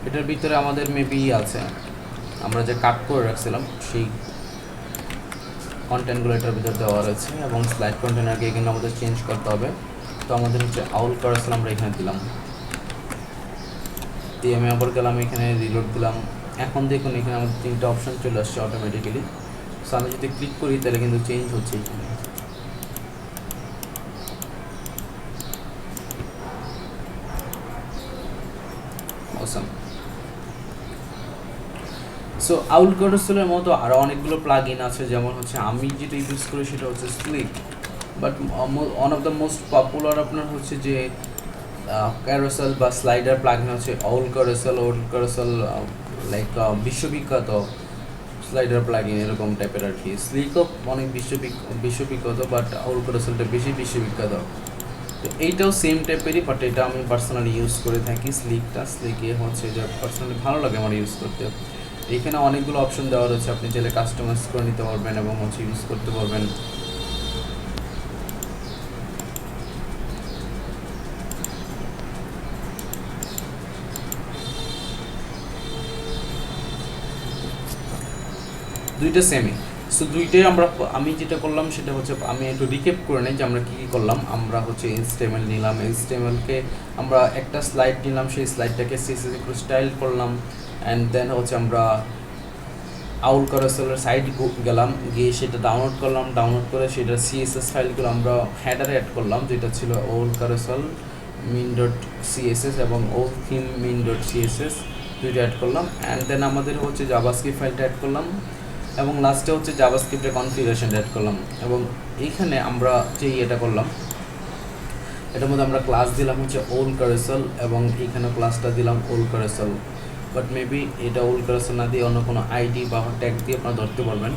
এটার ভিতরে আমাদের মেবি আছে, আমরা যে কাট করে রাখছিলাম সেই কন্টেন্টগুলো এটার ভিতরে দেওয়া রয়েছে এবং স্লাইড কন্টেনারকে এখানে আমাদের চেঞ্জ করতে হবে। তো আমাদের হচ্ছে আউল কারেসল আমরা এখানে দিলাম, দিয়ে আমি আবার গেলাম এখানে রিলোড দিলাম। এখন দেখুন এখানে আমাদের তিনটা অপশন চলে আসছে অটোমেটিক্যালি। সো আমি যদি ক্লিক করি তাহলে কিন্তু চেঞ্জ হচ্ছে এখানে। অসাম। সো আউল কারেসলের মতো আরও অনেকগুলো প্লাগ ইন আছে, যেমন হচ্ছে আমি যেটা ইউজ করি সেটা হচ্ছে slick, but one of the most popular আপনার হচ্ছে যে ক্যারোসেল বা স্লাইডার প্লাগইন হচ্ছে আউল কারেসল লাইক বিশ্ববিখ্যাত স্লাইডার প্লাগইন এরকম টাইপের আর কি। স্লিকও অনেক বিশ্ববিখ্যাত, বাট আউল কারেসলটা বেশি বিশ্ববিখ্যাত। তো এইটাও সেম টাইপেরই, বাট এটা আমি পার্সোনালি ইউজ করে থাকি স্লিকে হচ্ছে যে পার্সোনালি ভালো লাগে আমার ইউজ করতে। এখানে অনেকগুলো অপশন দেওয়া রয়েছে, আপনি চাইলে কাস্টমাইজ করে নিতে পারবেন এবং হচ্ছে ইউজ করতে পারবেন। দুইটা সেমই। সো দুইটাই আমি যেটা করলাম সেটা হচ্ছে আমি একটু রিকেপ করে নিই যে আমরা কী কী করলাম। আমরা হচ্ছে HTML নিলাম, HTMLকে আমরা একটা স্লাইড নিলাম, সেই স্লাইডটাকে CSS একটু স্টাইল করলাম, অ্যান্ড দেন হচ্ছে আমরা আউল কারেসলের সাইট গেলাম, গিয়ে সেটা ডাউনলোড করে সেটা CSS ফাইলগুলো আমরা হেডারে অ্যাড করলাম, যেটা ছিল আউল কারেসল min.css এবং আউল থিম min.css, দুইটা অ্যাড করলাম। অ্যান্ড দেন আমাদের হচ্ছে জাভাস্ক্রিপ্ট ফাইলটা অ্যাড করলাম এবং লাস্টে হচ্ছে জাভাস্ক্রিপ্টের কনফিগারেশন অ্যাড করলাম। এবং এইখানে আমরা যে এটা করলাম, এটার মধ্যে আমরা ক্লাস দিলাম হচ্ছে আউল কারেসল এবং এইখানে ক্লাসটা দিলাম আউল কারেসল, বাট মেবি এটা আউল কারেসল না দিয়ে অন্য কোনো আইডি বা ট্যাগ দিয়ে আপনারা ধরতে পারবেন।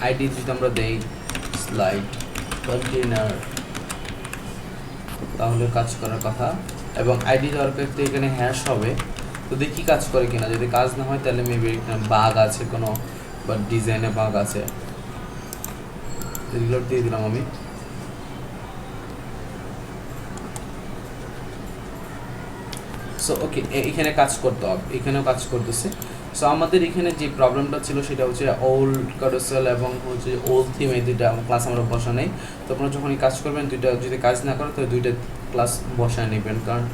আইডি যদি আমরা দেই স্লাইড কন্টেইনার তাহলে কাজ করার কথা, এবং আইডি দেওয়ার ক্ষেত্রে এখানে হ্যাশ হবে। তো দেখি কাজ করে কিনা, যদি কাজ না হয় তাহলে মেবি এখানে বাগ আছে কোনো, বা ডিজাইনে বাগ আছে। রিলোড দিয়ে দিলাম আমি। সো ওকে, এখানে কাজ করতে হবে, এখানেও কাজ করতেছে। সো আমাদের এখানে যে প্রবলেমটা ছিল সেটা হচ্ছে আউল কারেসল এবং হচ্ছে আউল থিম, এই দুইটা ক্লাস আমরা বসা নেই। তো আপনারা যখনই কাজ করবেন দুইটা যদি কাজ না করে তাহলে দুইটা ক্লাস বসায় নেবেন, কারণ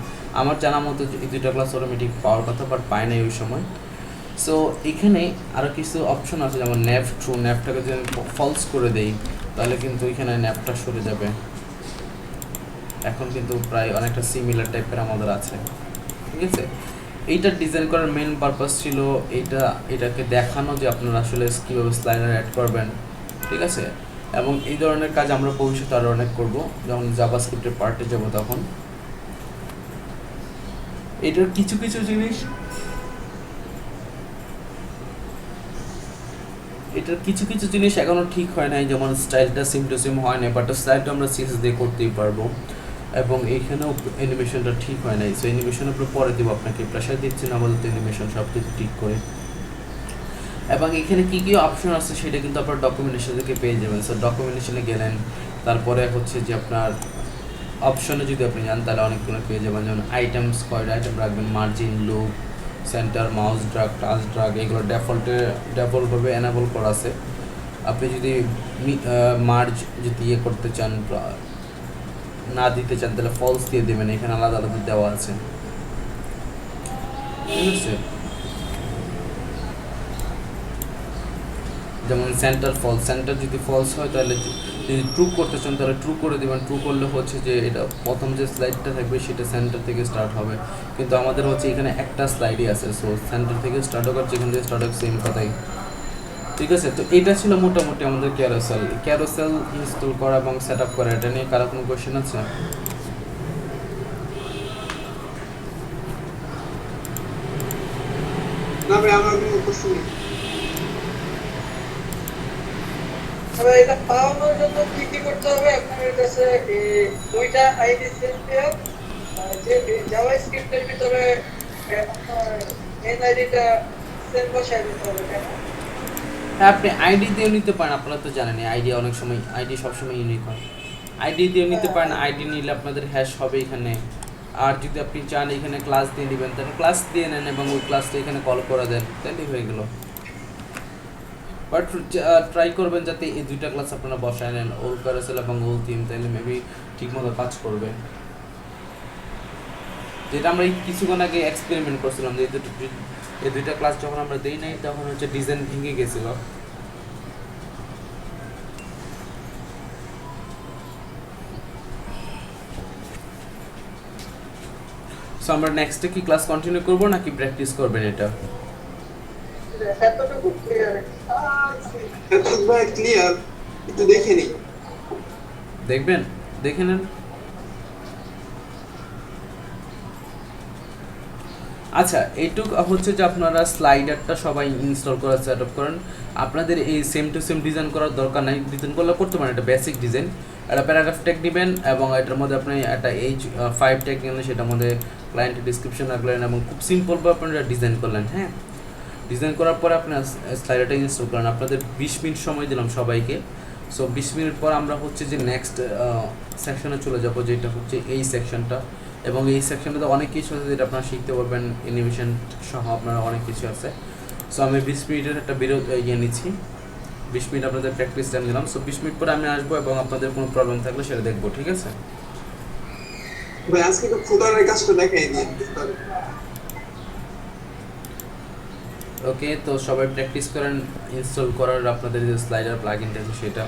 আমার জানা মতো এই দুইটা ক্লাস অটোমেটিক পাওয়ার কথা, বাট পায় নাই ওই সময়। সো এখানে আরও কিছু অপশন আছে, যেমন ন্যাপ ট্রু, ন্যাপটাকে যদি আমি ফলস করে দেই তাহলে কিন্তু এখানে ন্যাপটা সরে যাবে। এখন কিন্তু প্রায় অনেকটা সিমিলার টাইপের আমাদের আছে, ঠিক আছে। এইটার ডিজাইন করার মেন পারপাস ছিল এটাকে দেখানো যে আপনারা আসলে কীভাবে স্লাইডার অ্যাড করবেন, ঠিক আছে। এবং এই ধরনের কাজ আমরা ভবিষ্যতে আরও অনেক করবো, যখন জাভাস্ক্রিপ্টের পার্টে যাব তখন। এটার কিছু কিছু জিনিস এখনও ঠিক হয় নাই, যেমন স্টাইলটা সিম টু সিম হয় না, বাট স্টাইলটা আমরা সিএসএস দিয়ে করতেই পারবো। এবং এইখানেও অ্যানিমেশনটা ঠিক হয় নাই, সো অ্যানিমেশন উপরে পরে দেবো আপনাকে, প্রেশার দিচ্ছি না বলতে অ্যানিমেশন সব কিছু ঠিক করে। এবং এখানে কী কী অপশন আছে সেটা কিন্তু আপনার ডকুমেন্টেশন থেকে পেয়ে যাবেন। সো ডকুমেন্টেশনে গেলেন, তারপরে হচ্ছে যে আপনার অপশনে যদি আপনি যান তাহলে অনেকগুলো পেয়ে যাবেন, যেমন আইটেমস, কয়টা আইটেম রাখবেন, margin, loop, centre, mouse drug, touch drug, এগুলো ডেফল্টভাবে এনাবল করা আছে। আপনি যদি মার্জ যদি ইয়ে করতে চান, না দিতে চান, তাহলে ফলস দিয়ে দেবেন, এখানে আলাদা আলাদা দেওয়া আছে, ঠিক আছে। যেমন সেন্টার যদি ফলস হয় তাহলে, যদি ট্রু করতে চান তাহলে ট্রু করে দেবেন। ট্রু করলে হচ্ছে যে এটা প্রথম যে স্লাইডটা থাকবে সেটা সেন্টার থেকে স্টার্ট হবে, কিন্তু আমাদের হচ্ছে এখানে একটা স্লাইডই আছে, সো সেন্টার থেকে স্টার্ট হোক আর যেখান থেকে স্টার্ট হোক সেম কথাই, ঠিক আছে। তো এটা ছিল মোটামুটি আমাদের ক্যারোসেল ইনস্টল করা এবং সেট আপ করা। এটা নিয়ে কারো কোনো কোয়েশ্চেন আছে? না ভাই, আমার কোনো কোশ্চেন নেই। তবে এটা পাওয়ানোর জন্য কি কি করতে হবে? আপনার কাছে দুইটা আইডি সেট দেওয়া, যে জাভাস্ক্রিপ্টের ভিতরে আপনার মেন আইডিটা সেম বসায় দিতে হবে, তাই না? হ্যাঁ, আপনি আইডি দিয়েও নিতে পারেন, আপনারা তো জানেন আইডি অনেক সময়, আইডি সবসময় ইউনিক হয়। আইডি দিয়েও নিতে পারেন, আইডি নিলে আপনাদের হ্যাশ হবে এখানে। আর যদি আপনি চান এখানে ক্লাস দিয়ে নেবেন তাহলে ক্লাস দিয়ে নেন এবং ওই ক্লাসটা এখানে কল করে দেন, তাহলেই হয়ে গেল। বাট ট্রাই করবেন যাতে এই দুইটা ক্লাস আপনারা বসায় নেন, ওল ক্যারোসেল এবং ওল থিম, তাহলে মেবি ঠিকমতো কাজ করবে। যেটা আমরা এই কিছুক্ষণ আগে এক্সপেরিমেন্ট করছিলাম, যে এই দুইটা ক্লাস যখন আমরা দিই নাই তখন হচ্ছে ডিজাইন ভেঙে গেছিলো। সো আমরা নেক্সটে কি ক্লাস কন্টিনিউ করব নাকি প্র্যাকটিস করবেন এটা? এতটুকু ক্লিয়ার, এতটুকু ভাই ক্লিয়ার, একটু দেখে নিই। দেখবেন, দেখে নেন। আচ্ছা, এইটুক হচ্ছে যে আপনারা স্লাইডারটা সবাই ইনস্টল করার সেট আপ করেন। আপনাদের এই সেম টু সেম ডিজাইন করার দরকার নাই, ডিজাইন করলে করতে পারেন, এটা বেসিক ডিজাইন। একটা প্যারাগ্রাফ ট্যাগ নেবেন এবং এটার মধ্যে আপনি একটা H5 ট্যাগ নিলেন, সেটার মধ্যে ক্লায়েন্টের ডিসক্রিপশন রাখলেন এবং খুব সিম্পলভাবে আপনারা ডিজাইন করলেন। হ্যাঁ, ডিজাইন করার পরে আপনার স্লাইডারটা ইনস্টল করেন। আপনাদের 20 মিনিট সময় দিলাম সবাইকে। সো 20 মিনিট পর আমরা হচ্ছে যে নেক্সট সেকশনে চলে যাব, যেটা হচ্ছে এই সেকশনটা। এবং এই সেকশনটাতে অনেক কিছু আছে যেটা আপনারা শিখতে পারবেন, অ্যানিমেশন সহ আপনারা অনেক কিছু আছে। সো আমি 20 মিনিটের একটা ইয়ে নিচ্ছি, 20 মিনিট আপনাদের প্র্যাকটিস টাইম দিলাম। সো 20 মিনিট পরে আমি আসবো এবং আপনাদের কোনো প্রবলেম থাকলে সেটা দেখবো, ঠিক আছে। ভাই আজকে তো ফুটারের কাজটা দেখাই দিই। ওকে, তো সবাই প্র্যাকটিস করেন ইনস্টল করার আপনাদের যে স্লাইডার প্লাগইনটা আছে সেটা।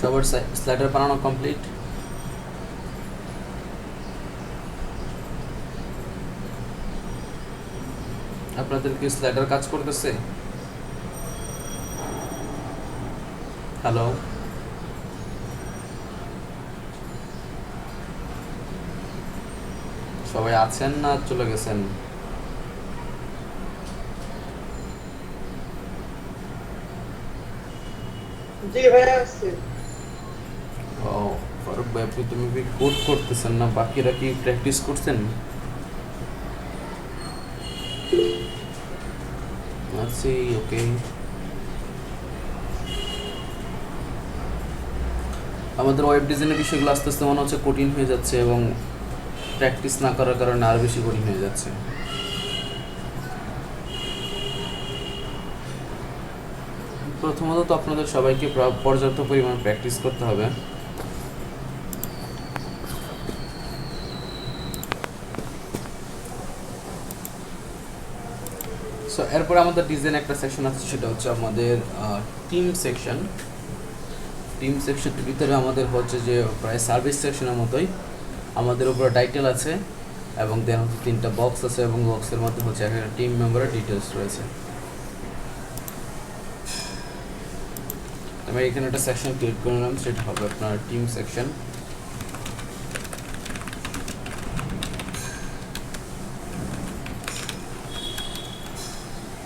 সবার স্লাইডার বানানো কমপ্লিট। আপনাদের কি স্লাইডার কাজ করতেছে? হ্যালো, সবাই আছেন না চলে গেছেন? জি ভাইয়া আসছে। ও, ফারুক ভাই, তুমি কি কোড করতেছেন না বাকিরা কি প্র্যাকটিস করছেন? আছি, ওকে। আমাদের ওয়েব ডিজাইনের বিষয়গুলো আস্তে আস্তে মনে হচ্ছে কঠিন হয়ে যাচ্ছে এবং প্র্যাকটিস না করার কারণে আরও বেশি কঠিন হয়ে যাচ্ছে। প্রথমত তো আপনাদের সবাইকে পর্যাপ্ত পরিমাণ প্র্যাকটিস করতে হবে। সো এরপর আমাদের ডিজাইন একটা সেকশন আছে, সেটা হচ্ছে আমাদের টিম সেকশন। টিম সেকশনের ভিতরে আমাদের হচ্ছে যে প্রায় সার্ভিস সেকশনের মতোই আমাদের উপরে টাইটেল আছে এবং দেন হচ্ছে 3টা বক্স আছে এবং বক্সের মধ্যে হচ্ছে একটা টিম মেম্বারের ডিটেলস রয়েছে। আমি এখানে একটা সেকশন ক্রিয়েট করে নিলাম, সেটা হবে আপনার টিম সেকশন।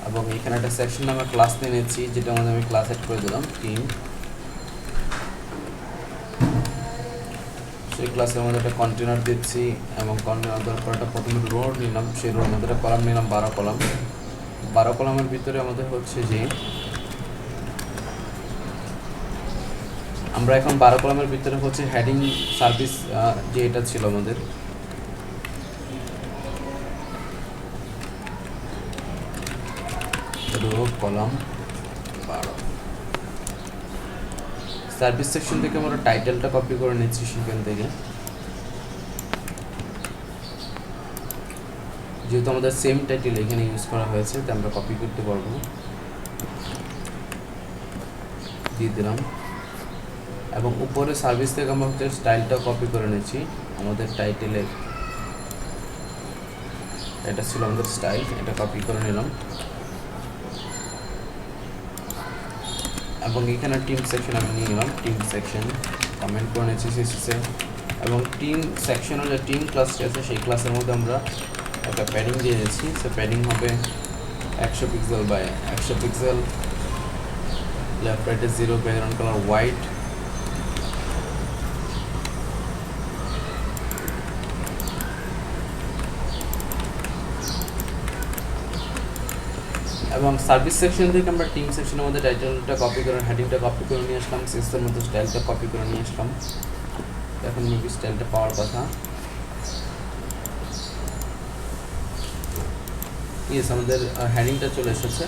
এবং এখানে একটা সেকশন নামে ক্লাস নিয়ে নিচ্ছি, যেটা মধ্যে আমি ক্লাস এড করে দিলাম টিম। সেই ক্লাসের মধ্যে একটা কন্টেনার দিচ্ছি এবং কন্টেনার দেওয়ার পর একটা প্রথমে রো নিলাম, সেই রোর মধ্যে একটা কলাম নিলাম 12 কলাম। 12 কলামের ভিতরে আমাদের হচ্ছে যে আমরা এখন 12 কলামের ভিতরে হচ্ছে হেডিং সার্ভিস যে এটা ছিল আমাদের, রো কলাম 12 সার্ভিস সেকশন থেকে আমরা টাইটেলটা কপি করে নিচ্ছি সেখান থেকে, যেহেতু আমাদের সেম টাইটেল এখানে ইউজ করা হয়েছে তাই আমরা কপি করতে পারবো। দিয়ে দিলাম এবং উপরে সার্ভিস থেকে আমরা হচ্ছে স্টাইলটা কপি করে নিচ্ছি আমাদের টাইটেলের, এটা ছিল আমাদের স্টাইল, এটা কপি করে নিলাম। এবং এখানে টিম সেকশন আমি নিয়ে নিলাম, টিম সেকশন কমেন্ট করে নিচ্ছি সিএসএসে। এবং টিম সেকশনের যে টিম ক্লাসটি আছে সেই ক্লাসের মধ্যে আমরা একটা প্যাডিং দিয়ে দিচ্ছি। সে প্যাডিং হবে 100 পিক্সেল বাই 100 পিক্সেল, লেফট রাইটে 0, ব্যাকগ্রাউন্ড কালার হোয়াইট। এবং সার্ভিস সেকশন থেকে আমরা টিম সেকশনের মধ্যে টাইটেলটা কপি করে হেডিংটা কপি করে নিয়ে আসলাম, সিস্টের মধ্যে স্টাইলটা কপি করে নিয়ে আসলাম। এখন মেবি স্টাইলটা পাওয়ার কথা। ইয়েস, আমাদের হেডিংটা চলে এসেছে।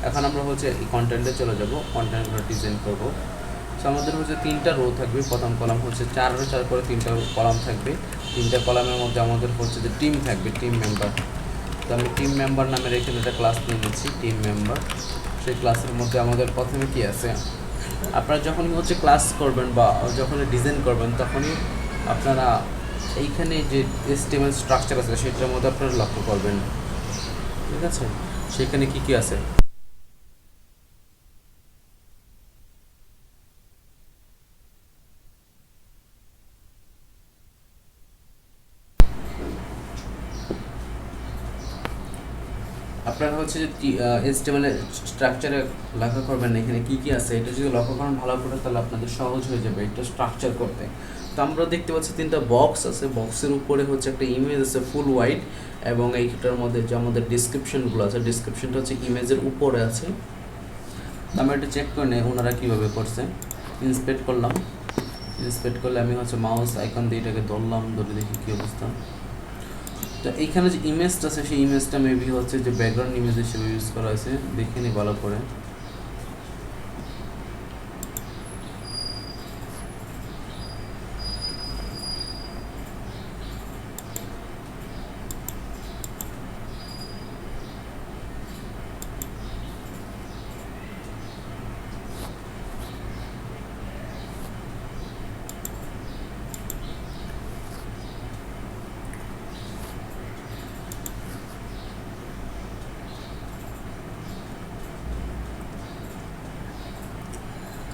এখন আমরা হচ্ছে এই কন্টেন্টে চলে যাব, কন্টেন্টগুলো ডিজাইন করব। সো আমাদের হচ্ছে 3টা রো থাকবে, প্রথম কলাম হচ্ছে 4 করে 3টা কলাম থাকবে। 3টা কলামের মধ্যে আমাদের হচ্ছে যে টিম থাকবে, টিম মেম্বার। তো আমি টিম মেম্বার নামের এখানে একটা ক্লাস নিয়ে নিচ্ছি, টিম মেম্বার। সেই ক্লাসের মধ্যে আমাদের প্রথমে কি আছে, আপনারা যখনই হচ্ছে ক্লাস করবেন বা যখনই ডিজাইন করবেন তখনই আপনারা এইখানে যে HTML স্ট্রাকচার আছে সেটার মধ্যে আপনারা লক্ষ্য করবেন, ঠিক আছে? সেখানে কি কি আছে। আপনারা হচ্ছে যে HTML স্ট্রাকচারে লক্ষ্য করবেন না এখানে কী কী আছে, এটা যদি লক্ষ্য করেন ভালো করে তাহলে আপনাদের সহজ হয়ে যাবে এটা স্ট্রাকচার করতে। তো আমরা দেখতে পাচ্ছি 3টা বক্স আছে, বক্সের উপরে হচ্ছে একটা ইমেজ আছে ফুল হোয়াইট এবং এইটার মধ্যে যে আমাদের ডিসক্রিপশনগুলো আছে, ডিসক্রিপশনটা হচ্ছে ইমেজের উপরে আছে। আমরা এটা চেক করে নেই ওনারা কীভাবে করছে। ইন্সপেক্ট করলাম, ইন্সপেক্ট করলে আমি হচ্ছে মাউস আইকন দিয়ে এটাকে ধরলাম, ধরে দেখি কী অবস্থা। তো এইখানে যে ইমেজটা আছে সেই ইমেজটা মেবি হচ্ছে যে ব্যাকগ্রাউন্ড ইমেজ হিসেবে ইউজ করা হয়েছে, দেখে নিই ভালো করে।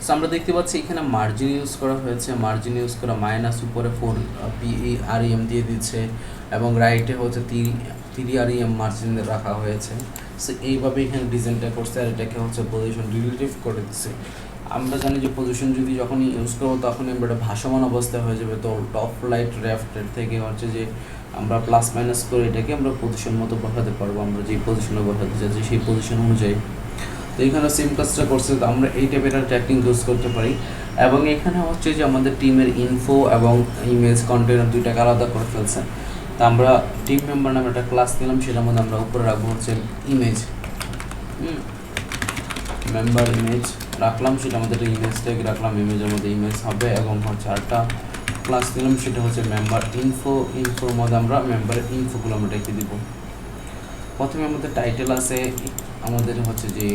সো আমরা দেখতে পাচ্ছি এখানে মার্জিন ইউজ করা হয়েছে, মার্জিন ইউজ করা মাইনাস উপরে 4 PEREM দিয়ে দিচ্ছে এবং রাইটে হচ্ছে 3 মার্জিন রাখা হয়েছে। সো এইভাবে এখানে ডিজাইনটা করছে আর এটাকে হচ্ছে পজিশন রিলেটিভ করে দিচ্ছে। আমরা জানি যে পজিশন যদি যখনই ইউজ করবো তখনই আমরা এটা ভাসমান অবস্থায় হয়ে যাবে। তো টপ রাইট লেফটের থেকে হচ্ছে যে আমরা প্লাস মাইনাস করে এটাকে আমরা পজিশন মতো বসাতে পারবো, আমরা যেই পজিশনে বসাতে চাচ্ছি সেই পজিশন অনুযায়ী। তো এখানে সেম কাজটা করছে, তো আমরা এই টাইপের ট্র্যাকিং ইউজ করতে পারি। এবং এখানে হচ্ছে যে আমাদের টিমের ইনফো এবং ইমেজ কন্টেনার দুইটাকে আলাদা করে ফেলছে। তো আমরা টিম মেম্বার নামে একটা ক্লাস নিলাম, সেটার মধ্যে আমরা উপরে রাখবো হচ্ছে ইমেজ, মেম্বার ইমেজ রাখলাম, সেটা আমাদের ইমেজ ট্যাগ রাখলাম, ইমেজের মধ্যে ইমেজ হবে। এবং হচ্ছে আরেকটা ক্লাস নিলাম, সেটা হচ্ছে মেম্বার ইনফো, ইনফোর মধ্যে আমরা মেম্বারের ইনফোগুলো আমরা রেখে দিব। প্রথমে আমাদের টাইটেল আছে, আমাদের হচ্ছে যে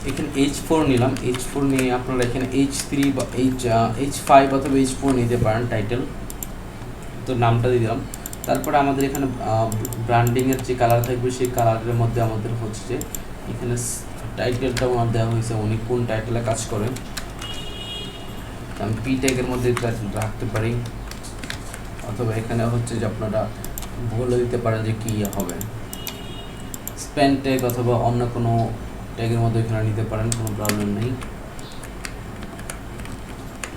এখানে H4 নিলাম, H4 নিয়ে আপনারা এখানে H3 বা H5 অথবা H4 নিতে পারেন টাইটেল, তো নামটা দিয়ে দিলাম। তারপরে আমাদের এখানে ব্র্যান্ডিংয়ের যে কালার থাকবে সেই কালারের মধ্যে আমাদের হচ্ছে যে এখানে টাইটেলটাও আমার দেওয়া হয়েছে, উনি কোন টাইটেলে কাজ করে। আমি পি ট্যাগের মধ্যে রাখতে পারি, অথবা এখানে হচ্ছে যে আপনারা বলে দিতে পারেন যে কী হবে, স্প্যান ট্যাগ অথবা অন্য কোনো ট্যাগের মধ্যে এখানে নিতে পারেন, কোনো প্রবলেম নেই।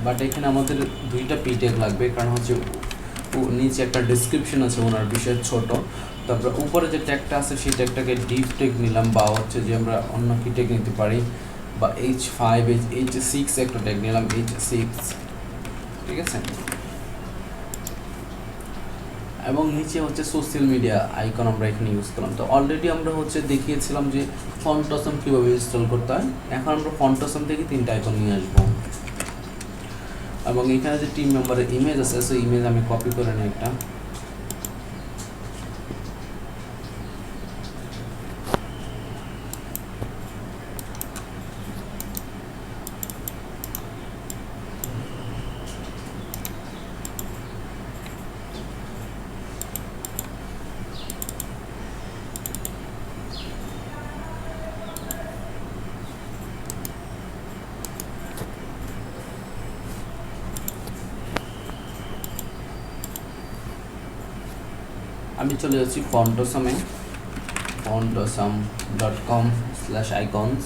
বাট এখানে আমাদের দুইটা পি ট্যাগ লাগবে, কারণ হচ্ছে নিচে একটা ডিসক্রিপশন আছে ওনার বিষয়ে ছোট, তারপরে উপরে যে ট্যাগটা আছে সেই ট্যাগটাকে ডিপ ট্যাগ নিলাম, বা হচ্ছে যে আমরা অন্য কি ট্যাগ নিতে পারি, বা H5 H6 একটা ট্যাগ নিলাম, H6, ঠিক আছে। এবং নিচে হচ্ছে সোশ্যাল মিডিয়া আইকন আমরা এখানে ইউজ করলাম। তো অলরেডি আমরা হচ্ছে দেখিয়েছিলাম যে ফন্টসম কীভাবে ইনস্টল করতে হয়, এখন আমরা ফন্টসম থেকে 3টা আইকন নিয়ে আসবো। এবং এখানে যে টিম মেম্বারের ইমেজ আছে, সেই ইমেজ আমি কপি করে নিই একটা, আমি চলে যাচ্ছি ফন্টসমে, fontosom.com/icons।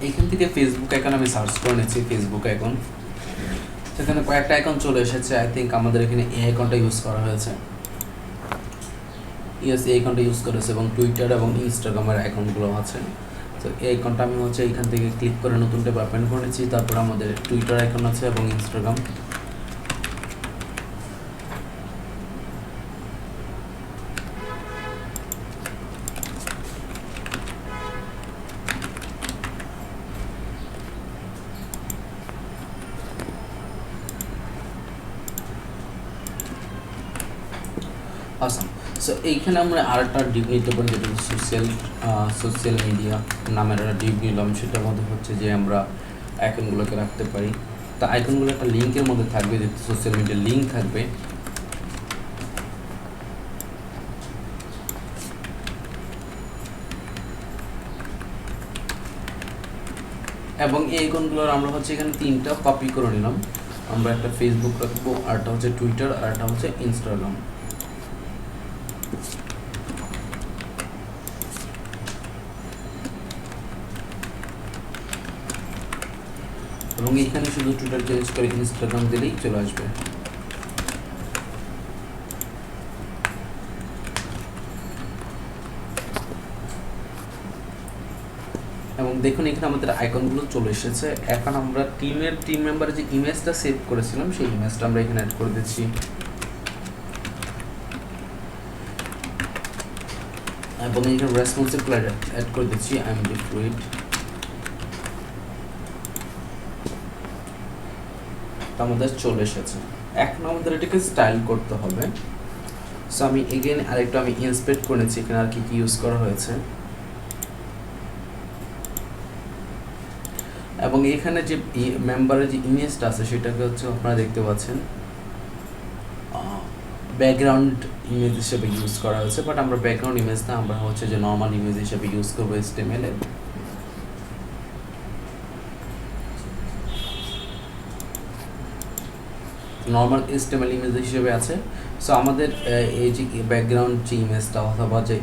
এইখান থেকে ফেসবুক আইকন আমি সার্চ করে নিচ্ছি, ফেসবুক আইকন, সেখানে কয়েকটা আইকন চলে এসেছে। আই থিঙ্ক আমাদের এখানে এই আইকনটা ইউজ করা হয়েছে, ইয়েস এই আইকনটা ইউজ করেছে, এবং টুইটার এবং ইনস্টাগ্রামের আইকনগুলো আছে। তো এই আইকনটা আমি হচ্ছে এইখান থেকে ক্লিক করে নতুন ট্যাব ওপেন করে নিচ্ছি। তারপর আমাদের টুইটার আইকন আছে এবং ইনস্টাগ্রাম, আসাম। সো এইখানে আমরা আরেকটা ডিপ নিতে পারি, যেটা সোশ্যাল মিডিয়া নামের একটা ডিপ নিলাম, সেটার মধ্যে হচ্ছে যে আমরা আইকনগুলোকে রাখতে পারি। তো আইকনগুলো একটা লিঙ্কের মধ্যে থাকবে, যেহেতু সোশ্যাল মিডিয়ার লিঙ্ক থাকবে। এবং এই আইকনগুলোর আমরা হচ্ছে এখানে 3টা কপি করে নিলাম, আমরা একটা ফেসবুক রাখবো, আরেকটা হচ্ছে টুইটার, আর একটা হচ্ছে ইনস্টাগ্রাম। এবং এখানে শুধু টুইটার চেঞ্জ করে ইনস্টাগ্রাম দিলেই চলে আসবে। এবং দেখুন এখানে আমাদের আইকনগুলো চলে এসেছে। এখন আমরা টিম মেম্বারের যে ইমেজটা সেভ করেছিলাম সেই ইমেজটা আমরা এখানে অ্যাড করে দিচ্ছি। এবং এখানে রেসপন্সিভ অ্যাড করে দিচ্ছি, আই এম ডিফ্লুইড। আমাদের চলে এসেছে। এখন আমাদের এটাকে স্টাইল করতে হবে। সো আমি এগেন আরেকটু আমি ইন্সপেক্ট করে নিচ্ছি এখানে আর কি কি ইউজ করা হয়েছে, এবং এখানে যে মেম্বারের যে ইমেজটা আছে সেটাকে হচ্ছে আপনারা দেখতে পাচ্ছেন ব্যাকগ্রাউন্ড ইমেজ হিসেবে ইউজ করা হয়েছে, বাট আমরা ব্যাকগ্রাউন্ড ইমেজ না, আমরা হচ্ছে যে নর্মাল ইমেজ হিসেবে ইউজ করবো HTML এ। নর্মাল HTML ইমেজ হিসেবে আছে। সো আমাদের এই যে ব্যাকগ্রাউন্ড যে ইমেজটা অথবা যে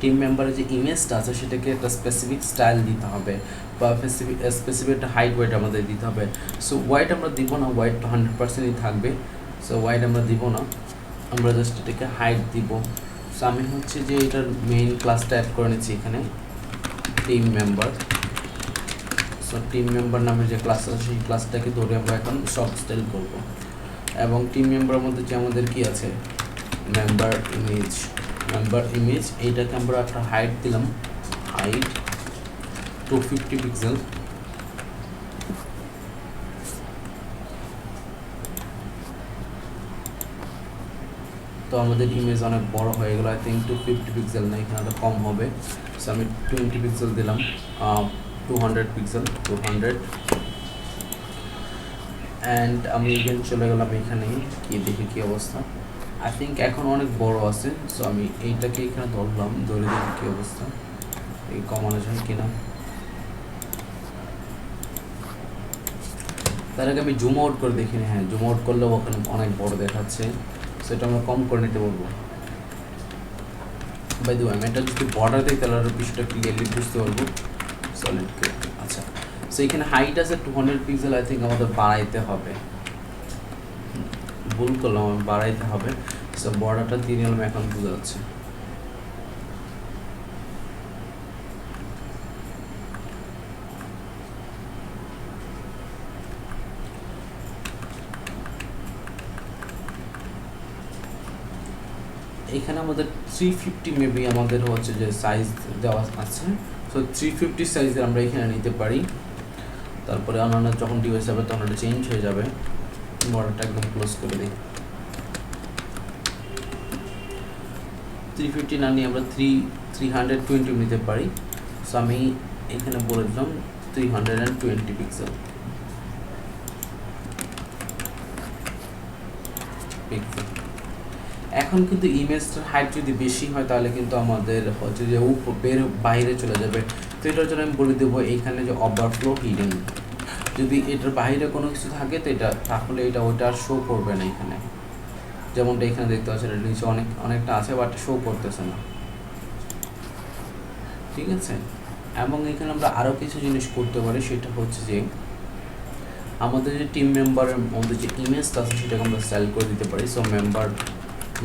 টিম মেম্বারের যে ইমেজটা আছে সেটাকে একটা স্পেসিফিক স্টাইল দিতে হবে বা স্পেসিফিক একটা হাইট ওয়েট আমাদের দিতে হবে। সো ওয়াইট আমরা দিব না, ওয়াইট 100%ই থাকবে। সো ওয়াইট আমরা দিব না, আমরা জাস্ট এটাকে হাইট দিব। সো আমি হচ্ছে যে এটার মেইন ক্লাসটা অ্যাড করে নিচ্ছি এখানে, team member. So team member নামের যে ক্লাস আছে সেই ক্লাসটাকে ধরে আমরা এখন সব স্টাইল করব। এবং টিম মেম্বারের মধ্যে যে আমাদের কি আছে, মেম্বার ইমেজ এইটাকে আমরা একটা হাইট দিলাম, হাইট 250 পিক্সেল। তো আমাদের ইমেজ অনেক বড় হয়ে গেল, আই থিঙ্ক 250 পিক্সেল না, এখানে একটা কম হবে। সো আমি 20 পিক্সেল দিলাম, 200 পিক্সেল, 200। অ্যান্ড আমি এখানে চলে গেলাম, এখানে কি দেখি কী অবস্থা। আই থিঙ্ক এখন অনেক বড় আছে। সো আমি এইটাকে এখানে ধরলাম, ধরে দেখি কী অবস্থা, এই কমানো যায় কিনা। তার আগে আমি জুম আউট করে দেখিনি, হ্যাঁ জুম আউট করলেও ওখানে অনেক বড় দেখাচ্ছে। সেটা আমরা কম করে নিতে বলবো। বাই দ্য ওয়ে আমি এটা যদি বর্ডার দিই তাহলে আরও বিষয়টা ক্লিয়ারলি বুঝতে পারবো। সলিড আচ্ছা, সো এখানে হাইট আছে 200 পিক্সেল, আই থিঙ্ক আমাদের বাড়াইতে হবে, ভুল করলাম, আমি বাড়াইতে হবে। সো বর্ডারটা দিয়ে নিলাম, এখন বোঝা যাচ্ছে। এখানে আমাদের 350 মেবি আমাদের হচ্ছে যে সাইজ দেওয়া আছে। সো 350 সাইজের আমরা এখানে নিতে পারি। তারপরে অন্যান্য যখন ডিভাইস হবে তখন এটা চেঞ্জ হয়ে যাবে। বর্ডারটা একদম ক্লোজ করে দিই। 350 না নিয়ে আমরা 320 নিতে পারি। সো আমি এখানে বলে দিলাম 320 পিক্সেল। এখন কিন্তু ইমেজটার হাইট যদি বেশি হয় তাহলে কিন্তু আমাদের হচ্ছে যে বাইরে চলে যাবে। তো এটার জন্য আমি বলে দেবো এইখানে যে ওভারফ্লো হিডিং, যদি এটার বাইরে কোনো কিছু থাকে তো এটা তাহলে এটা ওইটা আর শো করবে না এখানে, যেমনটা এখানে দেখতে পাচ্ছেন এটা নিচে অনেকটা আছে বাট শো করতেছে না, ঠিক আছে। এবং এখানে আমরা আরও কিছু জিনিস করতে পারি, সেটা হচ্ছে যে আমাদের যে টিম মেম্বারের মধ্যে যে ইমেজটা আছে সেটাকে আমরা স্টাইল করে দিতে পারি। সো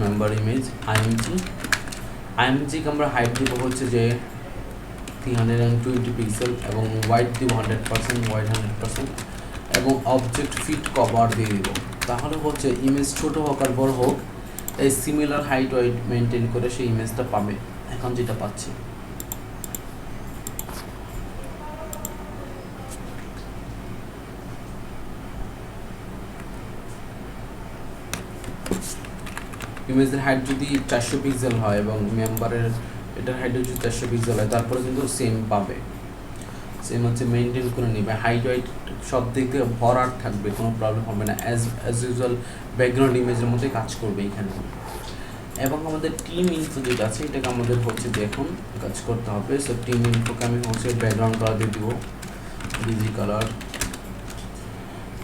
মেম্বার ইমেজ আইএমজিকে আমরা হাইট দিব হচ্ছে যে 320 পিক্সেল এবং ওয়াইড দিব 100%, ওয়াইড 100%, এবং অবজেক্ট ফিট কভার দিয়ে দিব। তাহলে হচ্ছে ইমেজ ছোটো হোক আর বড় হোক এই সিমিলার হাইট ওয়াইড মেনটেন করে সেই ইমেজটা পাবে, এখন যেটা পাচ্ছি। ইমেজের হাইট যদি 400 পিক্সেল হয় এবং মেম্বারের এটার হাইট যদি 400 পিক্সেল হয় তারপরে কিন্তু সেম পাবে, সেম হচ্ছে মেনটেন করে নেবে। হাইট ওয়াইট সব দিক থেকে ভরাট থাকবে, কোনো প্রবলেম হবে না, অ্যাজ ইউজুয়াল ব্যাকগ্রাউন্ড ইমেজের মধ্যে কাজ করবে এখানে। এবং আমাদের টিম ইনফো যেটা আছে এটাকে আমাদের হচ্ছে যে এখন কাজ করতে হবে। সো টিম ইনফোকে আমি হচ্ছে ব্যাকগ্রাউন্ড কালার দিয়ে দিব,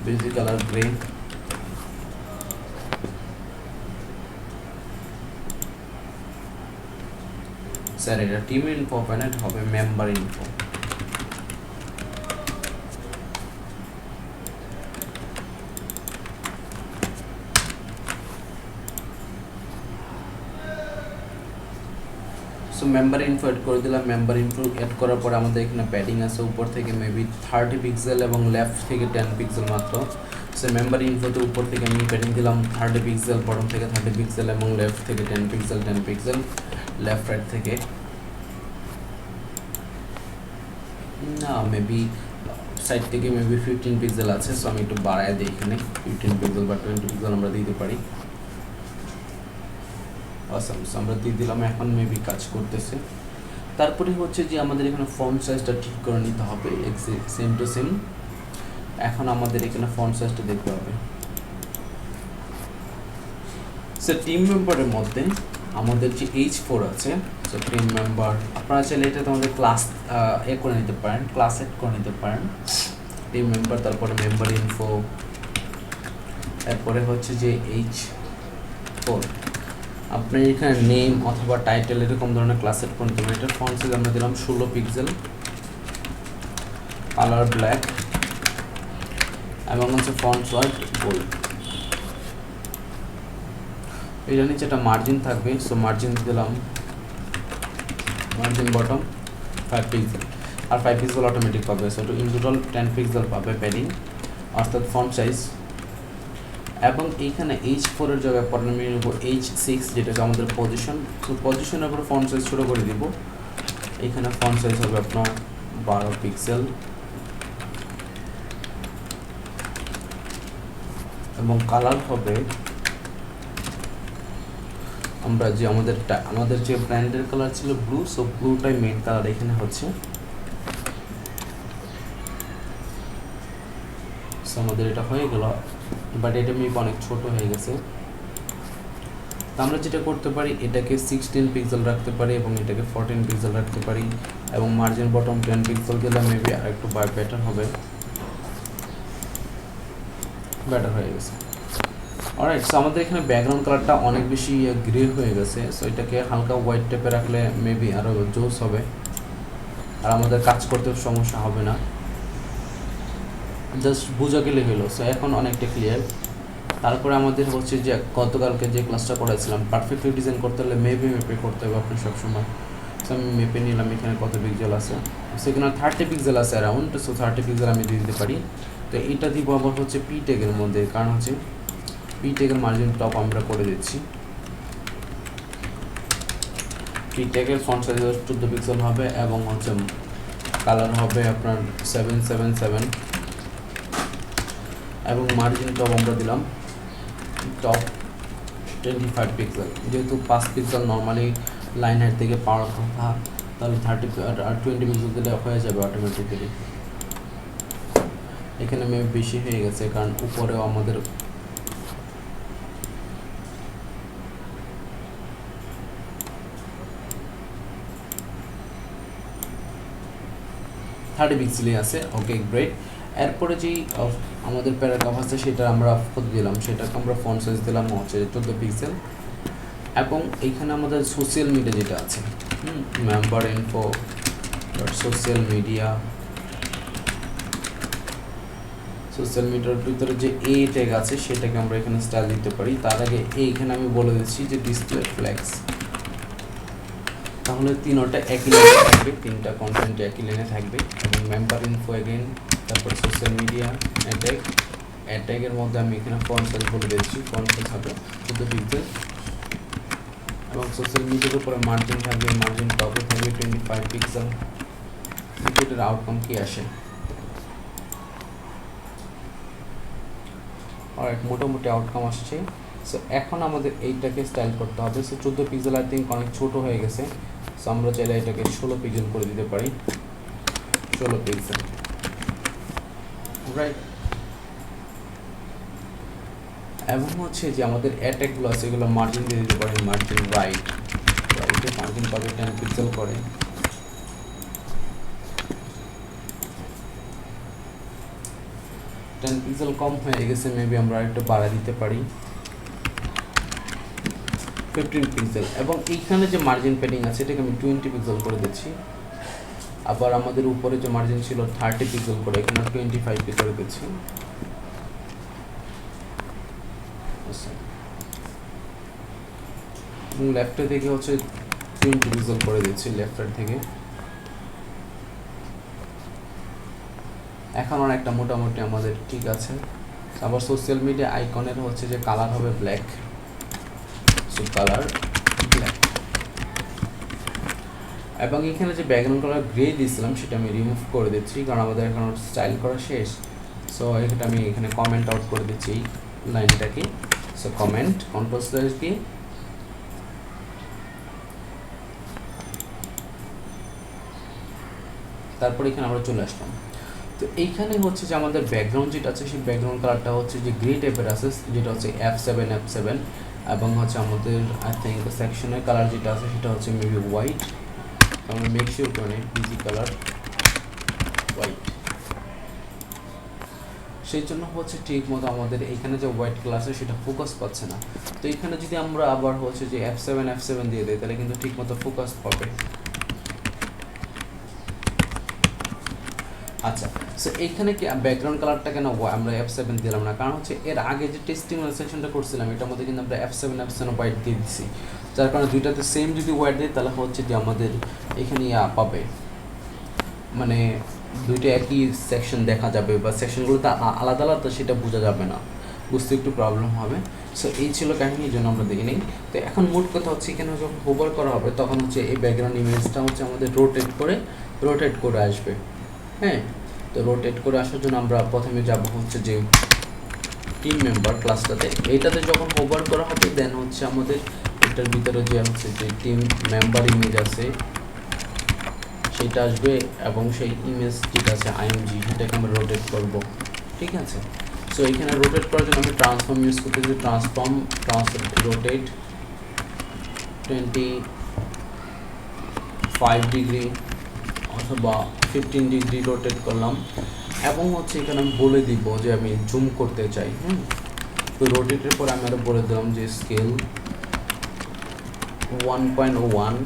বেজি কালার গ্রে। স্যার এটা টিম ইনফো হবে না, এটা হবে member info. So member info add করে দিলাম। মেম্বার ইনফো অ্যাড করার পরে আমাদের এখানে প্যাডিং আছে উপর থেকে মেবি 30 পিক্সেল এবং লেফট থেকে 10 পিক্সেল মাত্র। সো মেম্বার ইনফোতে উপর থেকে আমি প্যাডিং দিলাম 30 পিক্সেল, বটম থেকে 30 পিক্সেল এবং লেফট থেকে 10 পিক্সেল, লেফট রাইট থেকে না মেবি সাইড থেকে মেবি 15 পিক্সেল আছে, সো আমি একটু বাড়ায় দিই এখানে 15 পিক্সেল বা 20 পিক্সেল আমরা দিতে পারি। অসাম, সো আমরা দিয়ে দিলাম, এখন মেবি কাজ করতেছে। তারপরে হচ্ছে যে আমাদের এখানে ফন্ট সাইজটা ঠিক করে নিতে হবে সেম টু সেম। এখন আমাদের এখানে ফন্ট সাইজটা দেখতে হবে। সো টিম মেম্বারের মধ্যে আমাদের যে H4 আছে, সো টিম মেম্বার আপনারা চাইলে এটা তোমাদের ক্লাস করে নিতে পারেন, ক্লাস এড করে নিতে পারেন টিম মেম্বার। তারপরে মেম্বার ইনফো, তারপরে হচ্ছে যে H4 আপনি এখানে নেম অথবা টাইটেল এরকম ধরনের ক্লাস এড করে নিতে পারেন। এটার ফন্ট সাইজ আমরা দিলাম 16 পিক্সেল, কালার ব্ল্যাক এবং হচ্ছে ফন্ট ওয়ার্ড বোল্ড। এটার নিচে একটা মার্জিন থাকবে, সো মার্জিন দিলাম, মার্জিন বটম 5 পিক্সেল, আর 5 পিক্সেল অটোমেটিক পাবে, সো ইন টোটাল 10 পিক্সেল পাবে প্যাডিং অর্থাৎ ফন্ট সাইজ। এবং এইখানে H4 এর জায়গায় পরে আমি নেব H6 যেটা হচ্ছে আমাদের পজিশন, তো পজিশনের উপর ফন্ট সাইজ ছোটো করে দিব। এইখানে ফন্ট সাইজ হবে আপনার 12 পিক্সেল এবং কালার হবে আমরা যে আমাদের যে ব্র্যান্ডের কালার ছিল ব্লু, সো ব্লুটাই মেইন কালার এখানে হচ্ছে। সো আমাদের এটা হয়ে গেল, বাট এটা মেবি অনেক ছোট হয়ে গেছে। তো আমরা যেটা করতে পারি এটাকে 16 পিক্সেল রাখতে পারি এবং এটাকে 14 পিক্সেল রাখতে পারি এবং মার্জিন বটম 10 পিক্সেল দিলে মেবি আর একটু বেটার হবে, বেটার হয়ে গেছে। অলরাইট, সো আমাদের এখানে ব্যাকগ্রাউন্ড কালারটা অনেক বেশি গ্রে হয়ে গেছে, সো এটাকে হালকা হোয়াইট টাইপে রাখলে মেবি আরও জোস হবে আর আমাদের কাজ করতে সমস্যা হবে না, জাস্ট বোঝা গেলে হলো। সো এখন অনেকটা ক্লিয়ার। তারপরে আমাদের হচ্ছে যে গতকালকে যে ক্লাসটা করেছিলাম পারফেক্টলি ডিজাইন করতে হলে মেপে করতে হবে আপনি সবসময়। সো আমি মেপে নিলাম এখানে কত পিক্সেল আছে, সেখানে 30 পিক্সেল আছে অ্যারাউন্ড, সো 30 পিক্সেল আমি দিয়ে দিতে পারি। তো এইটা দিব আবার হচ্ছে পি ট্যাগের মধ্যে, কারণ হচ্ছে পি ট্যাগের মার্জিন টপ আমরা করে দিচ্ছি। পি ট্যাগের ফন্ট সাইজ 14 পিক্সেল হবে এবং হচ্ছে কালার হবে আপনার 777 এবং মার্জিন টপ আমরা দিলাম টপ 25 পিক্সেল। যেহেতু 5 পিক্সেল নর্মালি লাইন হাইট থেকে পাওয়ার কথা, তাহলে 20 পিক্সেল দিলে হয়ে যাবে অটোমেটিক্যালি। এখানে মেবি বেশি হয়ে গেছে কারণ উপরেও আমাদের পিক্সেলই আছে। ওকে, গ্রেট। এরপরে যেই আমাদের প্যারাগ্রাফ আছে সেটা আমরা কত দিলাম, সেটাকে আমরা ফন্ট সাইজ দিলাম হচ্ছে 14 পিক্সেল এবং এইখানে আমাদের সোশ্যাল মিডিয়া যেটা আছে মেম্বার ইনফো সোশ্যাল মিডিয়ার ভিতরে যে এ ট্যাগ আছে সেটাকে আমরা এখানে স্টাইল দিতে পারি। তার আগে এইখানে আমি বলে দিচ্ছি যে ডিসপ্লে ফ্লেক্স, তাহলে তিনটা একই লাইনে থাকবে, তিনটা কন্টেন্ট একই লাইনে থাকবে এবং মেম্বার ইনফো এগেইন, তারপর সোশ্যাল মিডিয়া অ্যাট্যাগের মধ্যে আমি এখানে ফন্ট সাইজ বলে দিচ্ছি, ফন্ট সাইজ হবে 14 পিক্সেল এবং সোশ্যাল মিডিয়ার উপরে মার্জিন থাকবে, মার্জিন টপে থাকবে 25 পিক্সেল। এটার আউটকাম কি আসে? অলরাইট, মোটামুটি আউটকাম আসছে। সো এখন আমাদের এইটাকে স্টাইল করতে হবে। সো 14 পিক্সেল আই থিঙ্ক অনেক ছোটো হয়ে গেছে, সো আমরা চাইলে এটাকে 16 পিক্সেল করে দিতে পারি, 16 পিক্সেল। রাইট, এবং হচ্ছে যে আমাদের অ্যাট্যাগগুলো আছে এগুলো মার্জিন দিয়ে দিতে পারি, মার্জিন রাইটে মার্জিন পাবে 10 পিক্সেল করে। পিক্সেল কম হয়ে গেছে, মেবি আমরা একটু বাড়া দিতে পারি 15 পিক্সেল এবং এইখানে যে মার্জিন প্যাডিং আছে এটাকে আমি 20 পিক্সেল করে দিচ্ছি। আবার আমাদের উপরে যে মার্জিন ছিল 30 পিক্সেল করে, এখানে 25 করে দিচ্ছি। এবং লেফটের দিকে হচ্ছে 20 পিক্সেল করে দিচ্ছি লেফটের থেকে। এখন অনেকটা মোটামুটি আমাদের ঠিক আছে। আবার সোশ্যাল মিডিয়া আইকনের হচ্ছে যে কালার হবে ব্ল্যাক, সো কালার ব্ল্যাক এবং এখানে যে ব্যাকগ্রাউন্ড কালার গ্রে দিয়েছিলাম সেটা আমি রিমুভ করে দিচ্ছি, কারণ আমাদের এখন স্টাইল করা শেষ। সো এটা আমি এখানে কমেন্ট আউট করে দিচ্ছি এই লাইনটাকে। সো কমেন্ট কন্ট্রোল স্ল্যাশ দিয়ে তারপর এখানে আমরা চলে আসলাম। তো এইখানে হচ্ছে যে আমাদের ব্যাকগ্রাউন্ড যেটা আছে সেই ব্যাকগ্রাউন্ড কালারটা হচ্ছে যে গ্রে টাইপের আছে, যেটা হচ্ছে F7 এবং হচ্ছে আমাদের আই থিঙ্ক সেকশনের কালার যেটা আছে সেটা হচ্ছে মেবি হোয়াইট। আমরা মেক শিওর করে ডিজি কালার হোয়াইট। সেই জন্য হচ্ছে ঠিক মতো আমাদের এখানে যে হোয়াইট কালার আছে সেটা ফোকাস পাচ্ছে না। তো এখানে যদি আমরা আবার হচ্ছে যে F7 দিয়ে দিই তাহলে কিন্তু ঠিক মতো ফোকাস পাবে। আচ্ছা, সো এইখানে কি ব্যাকগ্রাউন্ড কালারটা কেন আমরা F7 দিলাম না, কারণ হচ্ছে এর আগে যে টেস্টিং সেকশনটা করছিলাম এটার মধ্যে কিন্তু আমরা F7 হোয়াইট দিয়ে দিচ্ছি, যার কারণে দুইটাতে সেম যদি হোয়াইট দিই তাহলে হচ্ছে যে আমাদের এখানে পাবে, মানে দুইটা একই সেকশন দেখা যাবে বা সেকশনগুলোতে আলাদা আলাদা সেটা বোঝা যাবে না, বুঝতে একটু প্রবলেম হবে। সো এই ছিল কাহিনী, এই জন্য আমরা দেখি নিই। তো এখন মোট কথা হচ্ছে এখানে যখন হোভার করা হবে তখন হচ্ছে এই ব্যাকগ্রাউন্ড ইমেজটা হচ্ছে আমাদের রোটেট করে আসবে। হ্যাঁ, তো রোটেট করে আসার জন্য আমরা প্রথমে যাব হচ্ছে যে টিম মেম্বার ক্লাসটাতে, এইটাতে যখন হোভার করা হবে দেন হচ্ছে আমাদের এটার ভিতরে যে হচ্ছে যে টিম মেম্বার ইমেজ আছে সেটা আসবে এবং সেই ইমেজ যেটা আছে আইএমজি সেটাকে আমরা রোটেট করব। ঠিক আছে, সো এখানে রোটেট করার জন্য আমি ট্রান্সফর্ম ইউজ করতেছি, ট্রান্সফর্ম রোটেট 25 ডিগ্রি অথবা 15 ডিগ্রি রোটেট করলাম এবং হচ্ছে এখানে আমি বলে দিব যে আমি জুম করতে চাই। তো রোটেটের পর আমি আরও বলে দিলাম যে স্কেল 1.1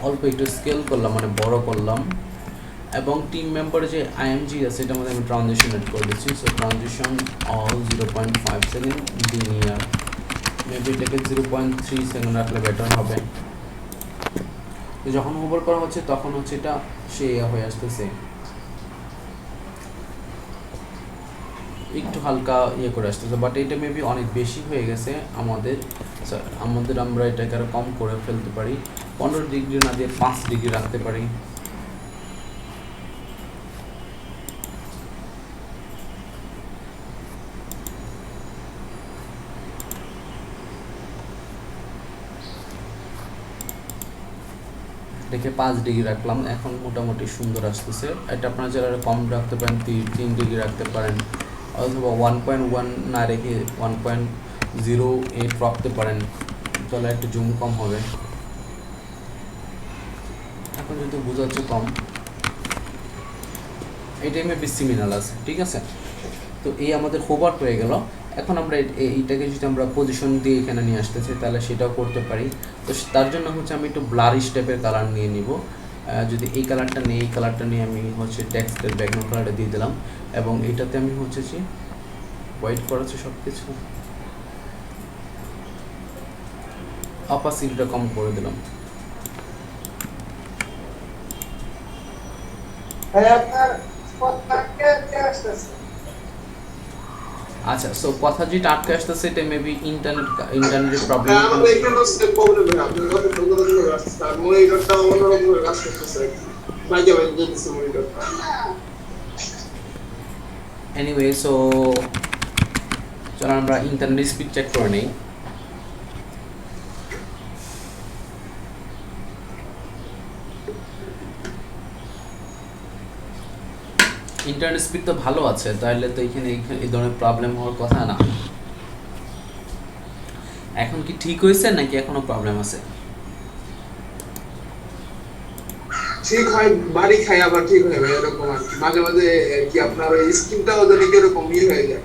অল্প একটু স্কেল করলাম মানে বড় করলাম এবং টিম মেম্বার যে আইএমজি আছে এটার মধ্যে আমি ট্রানজিশন এড করে দিচ্ছি। So transition all 0.5 second linear, maybe এটাকে 0.3 সেকেন্ড রাখলে বেটার হবে। তো যখন হোভার করা হচ্ছে তখন হচ্ছে এটা সে হয়ে আসতেছে, একটু হালকা করে আসতেছে, বাট এটা মেবি অনেক বেশি হয়ে গেছে আমাদের। আমরা এটাকে আরও কম করে ফেলতে পারি, 15 ডিগ্রি না দিয়ে 5 ডিগ্রি রাখতে পারি। এটাকে 5 ডিগ্রি রাখলাম, এখন মোটামুটি সুন্দর আসতেছে। এটা আপনারা যারা কম রাখতে পারেন 3 ডিগ্রি রাখতে পারেন অথবা 1.1 না রেখে 1.08 রাখতে পারেন, তাহলে একটু জুম কম হবে। এখন যদি বোঝাচ্ছে কম, এটাই মেবি সিমিলার আছে। ঠিক আছে, তো এই আমাদের হোভার হয়ে গেল। এখন আমরা এইটাকে যদি আমরা পজিশন দিয়ে এখানে নিয়ে আসতেছি তাহলে সেটাও করতে পারি। তো তার জন্য হচ্ছে আমি একটু ব্লারিশ টাইপের কালার নিয়ে নিব। যদি এই কালারটা নিয়ে আমি হচ্ছে টেক্সটের ব্যাকগ্রাউন্ড কালারটা দিয়ে দিলাম এবং এইটাতে আমি হচ্ছে যে হোয়াইট করেছে সব কিছু, অপাসিটিটা কম করে দিলাম। আচ্ছা, সো কথা যেটা আটকে আসতেছে এটা মেবি ইন্টারনেটের প্রবলেম। এনিওয়ে, সো চলো আমরা ইন্টারনেট স্পিড চেক করে নেই। ইন্টারনেট স্পিড তো ভালো আছে, তাহলে তো এখানে এই ধরনের প্রবলেম হওয়ার কথা না। এখন কি ঠিক হয়েছে নাকি এখনো প্রবলেম আছে? ঠিক হয়, বাড়ি খাই আবার ঠিক হয়ে যায়, এরকম আর মাঝে মাঝে কি আপনার ওই স্কিনটাও যদি এরকম হয়ে যায়।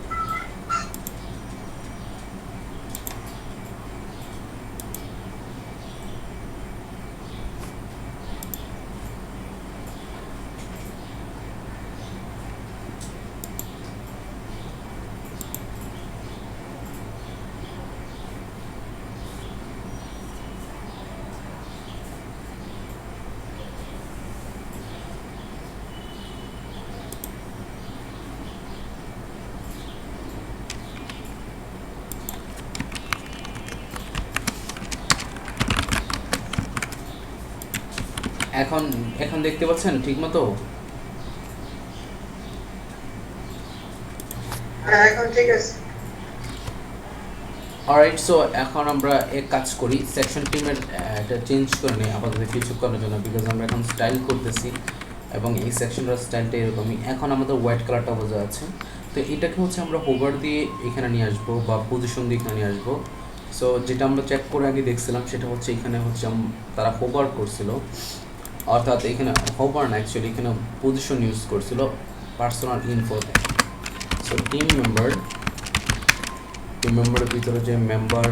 এখন এখন দেখতে পাচ্ছেন ঠিক মতো? হ্যাঁ এখন ঠিক আছে। অলরাইট, সো এখন আমরা এক কাজ করি, সেকশন টিমের এটা চেঞ্জ করে নিই আপাতত কিছুক্ষণের জন্য, বিকজ আমরা এখন স্টাইল করতেছি এবং এই সেকশনটার স্টাইলটা এরকমই। এখন আমাদের হোয়াইট কালারটা বোঝা আছে, তো এটাকে হচ্ছে আমরা হোভার দিয়ে এখানে নিয়ে আসবো বা পজিশন দিয়ে এখানে নিয়ে আসবো। সো যেটা আমরা চেক করে আগে দেখছিলাম সেটা হচ্ছে এখানে হচ্ছে তারা হোভার করছিল, অর্থাৎ এখানে হোভার না, অ্যাকচুয়ালি এখানে পজিশন ইউজ করছিল পার্সোনাল ইনফোতে। সো টিম মেম্বারের ভিতরে যে মেম্বার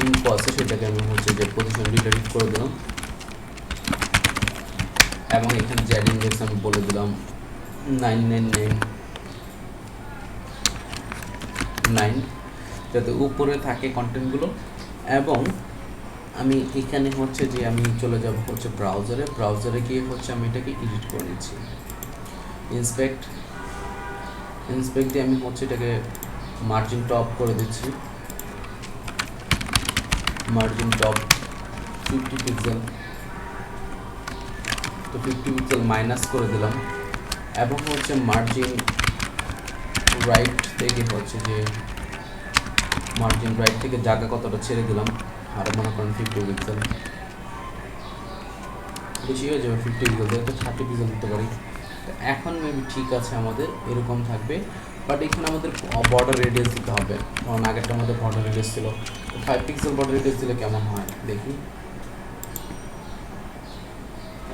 ইনফো আছে সেটাকে আমি হচ্ছে যে পজিশন ডিলিট করে দিলাম এবং এখানে যে ইন্ডেক্স আমি বলে দিলাম 9999, যাতে উপরে থাকে কন্টেন্টগুলো। এবং আমি এখানে হচ্ছে যে আমি চলে যাব হচ্ছে ব্রাউজারে গিয়ে হচ্ছে আমি এটাকে এডিট করে নিচ্ছি। ইন্সপেক্ট দিয়ে আমি হচ্ছে এটাকে মার্জিন টপ করে দিচ্ছি, মার্জিন টপ 50 পিক্সেল, তো 50 পিক্সেল মাইনাস করে দিলাম এবং হচ্ছে মার্জিন রাইট থেকে জায়গা কতটা ছেড়ে দিলাম, আর মনে করেন 50 পিক্সেল, বেশি হয়ে যাবে 50 পিক্সেল দিয়ে, তো 30 পিক্সেল দিতে পারি। তো এখন মেবি ঠিক আছে, আমাদের এরকম থাকবে। বাট এখানে আমাদের বর্ডার রেডিয়াস দিতে হবে, কারণ আগেরটা আমাদের বর্ডার রেডিয়াস ছিল। তো 5 পিক্সেল বর্ডার রেডিয়াস দিলে কেমন হয় দেখি।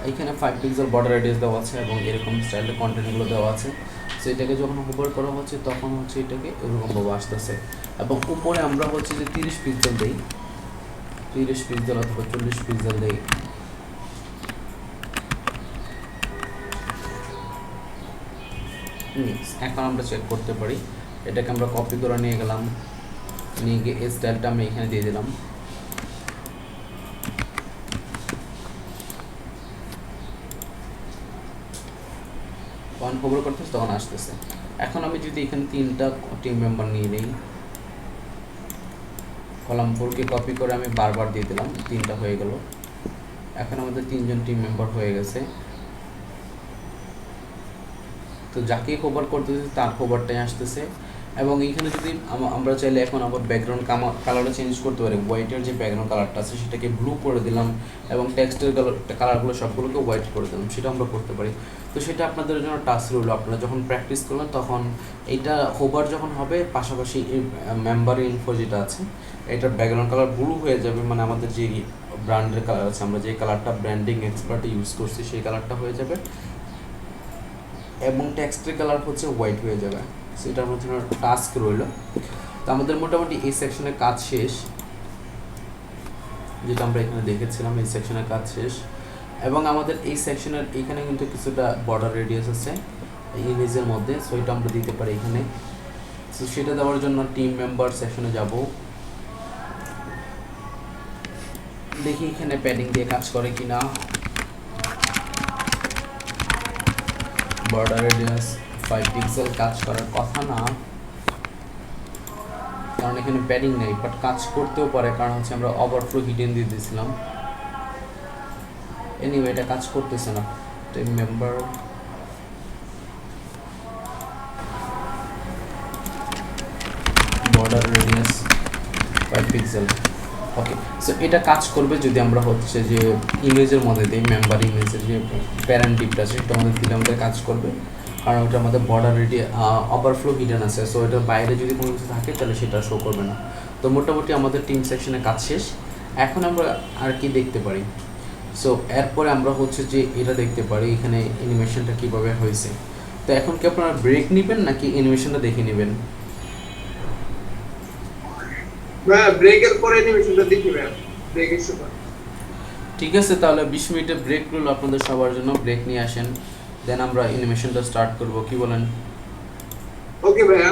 এইখানে 5 পিক্সেল বর্ডার রেডিয়াস দেওয়া আছে এবং এরকম স্টাইলের কন্টেন্টগুলো দেওয়া আছে। সো এটাকে যখন হোভার করা হচ্ছে তখন হচ্ছে এটাকে এরকমভাবে আসতেছে। এবং উপরে আমরা হচ্ছে যে 30 পিক্সেল দিই, 30 পিক্সেল অথবা 40 পিক্সেল দিই। এখন আমরা চেক করতে পারি, এটাকে আমরা কপি করে নিয়ে গেলাম, নিয়ে গিয়ে এই স্টাইলটা আমি এখানে দিয়ে দিলাম। তখন খবর করতেছে তখন আসতেছে। এখন আমি যদি এখানে 3টা টিম মেম্বার নিয়ে নিই, কলাম 4কে কপি করে আমি বারবার দিয়ে দিলাম, 3টা হয়ে গেল। এখন আমাদের 3জন টিম মেম্বার হয়ে গেছে। তো যাকে খবর করতেছে তার খবরটাই আসতেছে। এবং এইখানে যদি আমরা চাইলে এখন আবার ব্যাকগ্রাউন্ড কালারটা চেঞ্জ করতে পারি। হোয়াইটের যে ব্যাকগ্রাউন্ড কালারটা আছে সেটাকে ব্লু করে দিলাম এবং টেক্সটের কালারগুলো সবগুলোকে হোয়াইট করে দিলাম, সেটা আমরা করতে পারি। তো সেটা আপনাদের জন্য টাস্ক রইল, আপনারা যখন প্র্যাকটিস করবেন তখন এইটা হোভার যখন হবে পাশাপাশি এই মেম্বার ইনফো যেটা আছে এটার ব্যাকগ্রাউন্ড কালার ব্লু হয়ে যাবে, মানে আমাদের যে ব্র্যান্ডের কালার আছে, আমরা যে কালারটা ব্র্যান্ডিং এক্সপার্টে ইউজ করছি সেই কালারটা হয়ে যাবে এবং টেক্সটের কালার হচ্ছে হোয়াইট হয়ে যাবে। সেটা আমাদের জন্য টাস্ক রইল। তো আমাদের মোটামুটি এই সেকশনের কাজ শেষ, যেটা আমরা এখানে দেখেছিলাম এই সেকশনের কাজ শেষ। এবং আমাদের এই সেকশনের এখানে কিন্তু কিছুটা বর্ডার রেডিয়াস আছে ইমেজের মধ্যে, সো এটা আমরা দিতে পারি এখানে। সো সেটা দেওয়ার জন্য টিম মেম্বার সেকশনে যাব, দেখি এখানে প্যাডিং দিয়ে কাজ করে কিনা। বর্ডার রেডিয়াস 5 পিক্সেল কাজ করার কথা না, কারণ এখানে প্যাডিং নেই, বাট কাজ করতেও পারে, কারণ হচ্ছে আমরা ওভারফ্লো হিডেন দিয়ে দিয়েছিলাম। এনিওয়ে এটা কাজ করতেছে না। Team member border radius 5 pixel, okay. So এটা কাজ করবে যদি আমরা হচ্ছে যে ইমেজের মধ্যে দিই, মেম্বার ইমেজের যে প্যারেন্ট ডিপটা আছে সেটা আমাদের দিলে আমাদের কাজ করবে, কারণ ওটা আমাদের বর্ডার ওভারফ্লো হিডেন আছে। সো এটার বাইরে যদি কোনো কিছু থাকে তাহলে সেটা শো করবে না। তো মোটামুটি আমাদের টিম সেকশনে কাজ শেষ। এখন আমরা আর কি দেখতে পারি, সো এরপরে আমরা হচ্ছে যে এটা দেখতে পারি এখানে অ্যানিমেশনটা কীভাবে হয়েছে। তো এখন কি আপনারা ব্রেক নেবেন নাকি অ্যানিমেশনটা দেখে নেবেন? ব্রেকের পরে অ্যানিমেশনটা দেখি ভাই, ব্রেকের সময়। ঠিক আছে, তাহলে 20 মিনিটের ব্রেক রইল আপনাদের সবার জন্য, ব্রেক নিয়ে আসেন, দেন আমরা অ্যানিমেশনটা স্টার্ট করব, কি বলেন? ওকে ভাইয়া।